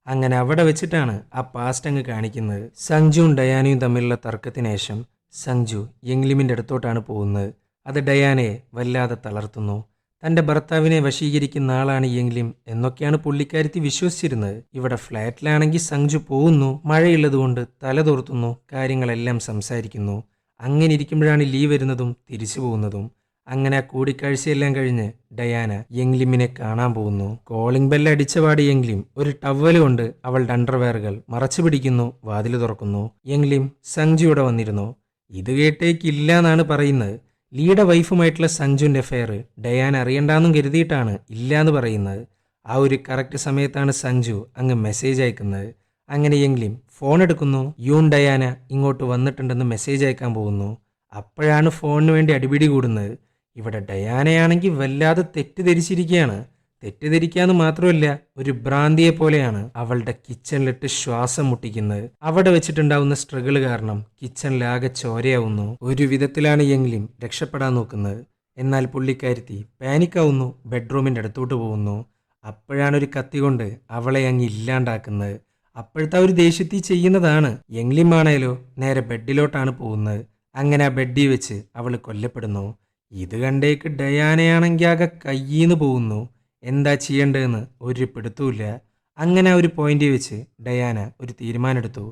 അങ്ങനെ അവിടെ വെച്ചിട്ടാണ് ആ പാസ്റ്റ് അങ്ങ് കാണിക്കുന്നത്. സഞ്ജുവും ഡയാനയും തമ്മിലുള്ള തർക്കത്തിന് ശേഷം സഞ്ജു യങ്ലിമിൻ്റെ അടുത്തോട്ടാണ് പോകുന്നത്. അത് ഡയാനയെ വല്ലാതെ തളർത്തുന്നു. തൻ്റെ ഭർത്താവിനെ വശീകരിക്കുന്ന ആളാണ് യങ്ലിം എന്നൊക്കെയാണ് പുള്ളിക്കാരത്തി വിശ്വസിച്ചിരുന്നത്. ഇവിടെ ഫ്ലാറ്റിലാണെങ്കിൽ സഞ്ജു പോകുന്നു, മഴയുള്ളതുകൊണ്ട് തല തോർത്തുന്നു, കാര്യങ്ങളെല്ലാം സംസാരിക്കുന്നു. അങ്ങനെ ഇരിക്കുമ്പോഴാണ് ലീ വരുന്നതും തിരിച്ചു പോകുന്നതും. അങ്ങനെ ആ കൂടിക്കാഴ്ചയെല്ലാം കഴിഞ്ഞ് ഡയാന യങ്ലിമിനെ കാണാൻ പോകുന്നു. കോളിംഗ് ബെല്ല് അടിച്ചപാടി യങ്ലിം ഒരു ടവല് കൊണ്ട് അവളുടെ അണ്ടർവെയറുകൾ മറച്ചു പിടിക്കുന്നു, വാതിൽ തുറക്കുന്നു. യങ്ലിം സഞ്ജുവിടെ വന്നിരുന്നു. ഇത് കേട്ടേക്കില്ല എന്നാണ് പറയുന്നത്. ലീയുടെ വൈഫുമായിട്ടുള്ള സഞ്ജുവിൻ്റെ അഫെയർ ഡയാന അറിയണ്ടെന്നും കരുതിയിട്ടാണ് ഇല്ലയെന്ന് പറയുന്നത്. ആ ഒരു കറക്റ്റ് സമയത്താണ് സഞ്ജു അങ്ങ് മെസ്സേജ് അയക്കുന്നത്. അങ്ങനെ യെങ്ലിം ഫോൺ എടുക്കുന്നു. യൂൺ ഡയാന ഇങ്ങോട്ട് വന്നിട്ടുണ്ടെന്ന് മെസ്സേജ് അയക്കാൻ പോകുന്നു. അപ്പോഴാണ് ഫോണിന് വേണ്ടി അടിപിടി കൂടുന്നത്. ഇവിടെ ഡയാനയാണെങ്കിൽ വല്ലാതെ തെറ്റിദ്ധരിച്ചിരിക്കുകയാണ്. തെറ്റിദ്ധരിക്കാന്ന് മാത്രമല്ല, ഒരു ഭ്രാന്തിയെ പോലെയാണ് അവളുടെ കിച്ചണിലിട്ട് ശ്വാസം മുട്ടിക്കുന്നത്. അവിടെ വെച്ചിട്ടുണ്ടാവുന്ന സ്ട്രഗിൾ കാരണം കിച്ചണിലാകെ ചോരയാവുന്നു. ഒരു വിധത്തിലാണ് യെങ്ലിം രക്ഷപ്പെടാൻ നോക്കുന്നത്. എന്നാൽ പുള്ളിക്കാരുത്തി പാനിക്കാവുന്നു. ബെഡ്റൂമിൻ്റെ അടുത്തോട്ട് പോകുന്നു. അപ്പോഴാണ് ഒരു കത്തി കൊണ്ട് അവളെ അങ്ങ് ഇല്ലാണ്ടാക്കുന്നത്. അപ്പോഴത്തെ ഒരു ദേഷ്യത്തിൽ ചെയ്യുന്നതാണ്. യെങ്ലിമാണേലോ നേരെ ബെഡിലോട്ടാണ് പോകുന്നത്. അങ്ങനെ ആ ബെഡിൽ വെച്ച് അവൾ കൊല്ലപ്പെടുന്നു. ഇത് കണ്ടേക്ക് ഡയാനയാണെങ്കിൽ ആകെ കയ്യീന്ന് പോകുന്നു. എന്താ ചെയ്യേണ്ടതെന്ന് ഒരു പിടുത്തമില്ല. അങ്ങനെ ആ ഒരു പോയിന്റ് വെച്ച് ഡയാന ഒരു തീരുമാനമെടുത്തു.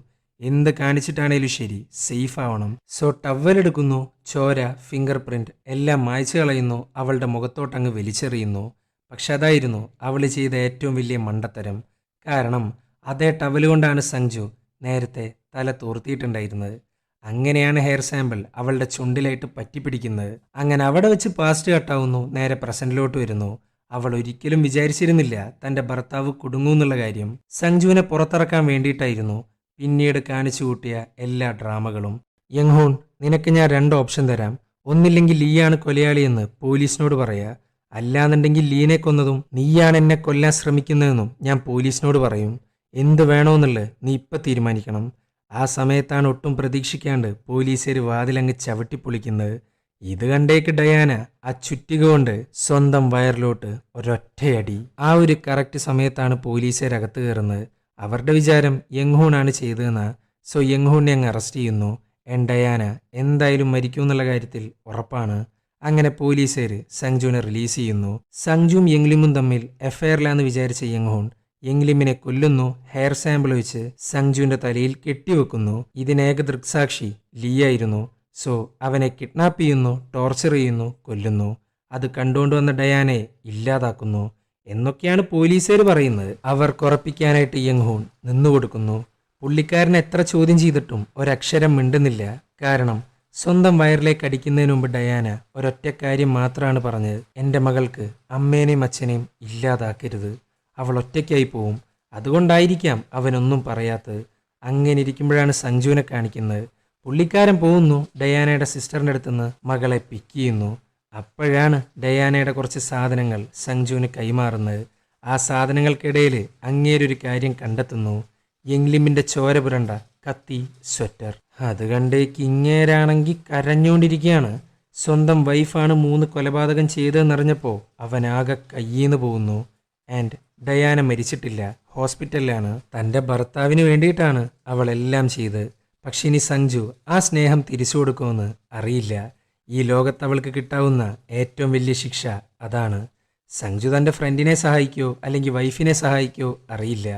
എന്ത് കാണിച്ചിട്ടാണേലും ശരി, സേഫ് ആവണം. സോ ടവലെടുക്കുന്നു. ചോര, ഫിംഗർ പ്രിന്റ് എല്ലാം മായ്ച്ചു കളയുന്നു. അവളുടെ മുഖത്തോട്ടങ്ങ് വലിച്ചെറിയുന്നു. പക്ഷെ അതായിരുന്നു അവൾ ചെയ്ത ഏറ്റവും വലിയ മണ്ടത്തരം. കാരണം അതേ ടവൽ കൊണ്ടാണ് സഞ്ജു നേരത്തെ തല തോർത്തിയിട്ടുണ്ടായിരുന്നത്. അങ്ങനെയാണ് ഹെയർ സാമ്പിൾ അവളുടെ ചുണ്ടിലായിട്ട് പറ്റിപ്പിടിക്കുന്നത്. അങ്ങനെ അവിടെ വെച്ച് പാസ്റ്റ് കട്ടാവുന്നു. നേരെ പ്രസന്റിലോട്ട് വരുന്നു. അവൾ ഒരിക്കലും വിചാരിച്ചിരുന്നില്ല തൻ്റെ ഭർത്താവ് കുടുങ്ങൂന്നുള്ള കാര്യം. സഞ്ജുവിനെ പുറത്തിറക്കാൻ വേണ്ടിയിട്ടായിരുന്നു പിന്നീട് കാണിച്ചു കൂട്ടിയ എല്ലാ ഡ്രാമകളും. യങ്ഹൂൺ, നിനക്ക് ഞാൻ 2 ഓപ്ഷൻ തരാം. ഒന്നില്ലെങ്കിൽ ലീയാണ് കൊലയാളിയെന്ന് പോലീസിനോട് പറയാ, അല്ലാന്നുണ്ടെങ്കിൽ ലീനെ കൊന്നതും നീയാണ് എന്നെ കൊല്ലാൻ ശ്രമിക്കുന്നതെന്നും ഞാൻ പോലീസിനോട് പറയും. എന്ത് വേണമെന്നുള്ളത് നീ ഇപ്പം തീരുമാനിക്കണം. ആ സമയത്താണ് ഒട്ടും പ്രതീക്ഷിക്കാണ്ട് പോലീസുകാർ വാതിലങ്ങ് ചവിട്ടിപ്പൊളിക്കുന്നത്. ഇത് കണ്ടേക്ക് ഡയാന ആ ചുറ്റിക കൊണ്ട് സ്വന്തം വയറിലോട്ട് ഒരൊറ്റയടി. ആ ഒരു കറക്റ്റ് സമയത്താണ് പോലീസുകാരകത്ത് കയറുന്നത്. അവരുടെ വിചാരം യങ്ഹൂണാണ് ചെയ്തതെന്നാ. സോ യങ്ഹൂണിനെ അങ്ങ് അറസ്റ്റ് ചെയ്യുന്നു. ഡയാന എന്തായാലും മരിക്കും എന്നുള്ള കാര്യത്തിൽ ഉറപ്പാണ്. അങ്ങനെ പോലീസുകാർ സഞ്ജുവിനെ റിലീസ് ചെയ്യുന്നു. സഞ്ജുവും യെങ്ലിമും തമ്മിൽ എഫ്ഐആറിലാന്ന് വിചാരിച്ച യങ്ഹൂൺ യെങ്ലിമിനെ കൊല്ലുന്നു. ഹെയർ സാമ്പിൾ വെച്ച് സഞ്ജുവിന്റെ തലയിൽ കെട്ടിവെക്കുന്നു. ഇതിനേക ദൃക്സാക്ഷി ലീയായിരുന്നു. സോ അവനെ കിഡ്നാപ്പ് ചെയ്യുന്നു, ടോർച്ചർ ചെയ്യുന്നു, കൊല്ലുന്നു. അത് കണ്ടുകൊണ്ടുവന്ന ഡയാനയെ ഇല്ലാതാക്കുന്നു എന്നൊക്കെയാണ് പോലീസുകാർ പറയുന്നത്. അവർ കുറപ്പിക്കാനായിട്ട് യങ്ഹൂൺ നിന്നുകൊടുക്കുന്നു. പുള്ളിക്കാരൻ എത്ര ചോദ്യം ചെയ്തിട്ടും ഒരക്ഷരം മിണ്ടുന്നില്ല. കാരണം സ്വന്തം വയറിലേക്ക് അടിക്കുന്നതിന് മുമ്പ് ഡയാന ഒരൊറ്റ കാര്യം മാത്രമാണ് പറഞ്ഞത്: എൻ്റെ മകൾക്ക് അമ്മേനെയും അച്ഛനെയും ഇല്ലാതാക്കരുത്, അവൾ ഒറ്റയ്ക്കായി പോവും. അതുകൊണ്ടായിരിക്കാം അവനൊന്നും പറയാത്തത്. അങ്ങനെ ഇരിക്കുമ്പോഴാണ് സഞ്ജുവിനെ കാണിക്കുന്നത്. പുള്ളിക്കാരൻ പോകുന്നു. ഡയാനയുടെ സിസ്റ്ററിൻ്റെ അടുത്തുനിന്ന് മകളെ പിക്ക് ചെയ്യുന്നു. അപ്പോഴാണ് ഡയാനയുടെ കുറച്ച് സാധനങ്ങൾ സഞ്ജുവിന് കൈമാറുന്നത്. ആ സാധനങ്ങൾക്കിടയിൽ അങ്ങേരൊരു കാര്യം കണ്ടെത്തുന്നു: യെങ്ലിമിൻ്റെ ചോര പുരണ്ട കത്തി, സ്വെറ്റർ. അത് കണ്ടേക്ക് ഇങ്ങേരാണെങ്കിൽ കരഞ്ഞുകൊണ്ടിരിക്കുകയാണ്. സ്വന്തം വൈഫാണ് 3 കൊലപാതകം ചെയ്തതെന്നറിഞ്ഞപ്പോൾ അവനാകെ കയ്യീന്ന് പോകുന്നു. ആൻഡ് ഡയാന മരിച്ചിട്ടില്ല, ഹോസ്പിറ്റലിലാണ്. തൻ്റെ ഭർത്താവിന് വേണ്ടിയിട്ടാണ് അവളെല്ലാം ചെയ്ത്. പക്ഷെ ഇനി സഞ്ജു ആ സ്നേഹം തിരിച്ചു കൊടുക്കുമെന്ന് അറിയില്ല. ഈ ലോകത്ത് അവൾക്ക് കിട്ടാവുന്ന ഏറ്റവും വലിയ ശിക്ഷ അതാണ്. സഞ്ജു തൻ്റെ ഫ്രണ്ടിനെ സഹായിക്കോ അല്ലെങ്കിൽ വൈഫിനെ സഹായിക്കോ അറിയില്ല.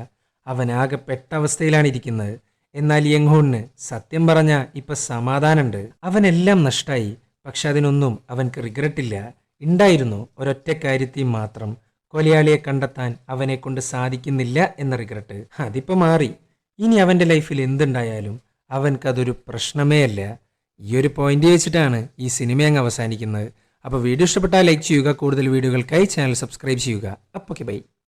അവനാകെ പെട്ട അവസ്ഥയിലാണ് ഇരിക്കുന്നത്. എന്നാൽ യങ്ഹൂണിന് സത്യം പറഞ്ഞാൽ ഇപ്പം സമാധാനമുണ്ട്. അവനെല്ലാം നഷ്ടമായി. പക്ഷെ അതിനൊന്നും അവൻക്ക് റിഗ്രറ്റില്ല. ഉണ്ടായിരുന്നു ഒരൊറ്റ കാര്യത്തിൽ മാത്രം: കൊലയാളിയെ കണ്ടെത്താൻ അവനെ കൊണ്ട് സാധിക്കുന്നില്ല എന്ന റിഗ്രറ്റ്. അതിപ്പോൾ മാറി. ഇനി അവൻ്റെ ലൈഫിൽ എന്തുണ്ടായാലും അവൻക്കതൊരു പ്രശ്നമേ അല്ല. ഈ ഒരു പോയിന്റ് വെച്ചിട്ടാണ് ഈ സിനിമ അങ്ങ് അവസാനിക്കുന്നത്. അപ്പോൾ വീഡിയോ ഇഷ്ടപ്പെട്ടാൽ ലൈക്ക് ചെയ്യുക. കൂടുതൽ വീഡിയോകൾക്കായി ചാനൽ സബ്സ്ക്രൈബ് ചെയ്യുക. അപ്പോൾ ഓക്കെ, ബൈ.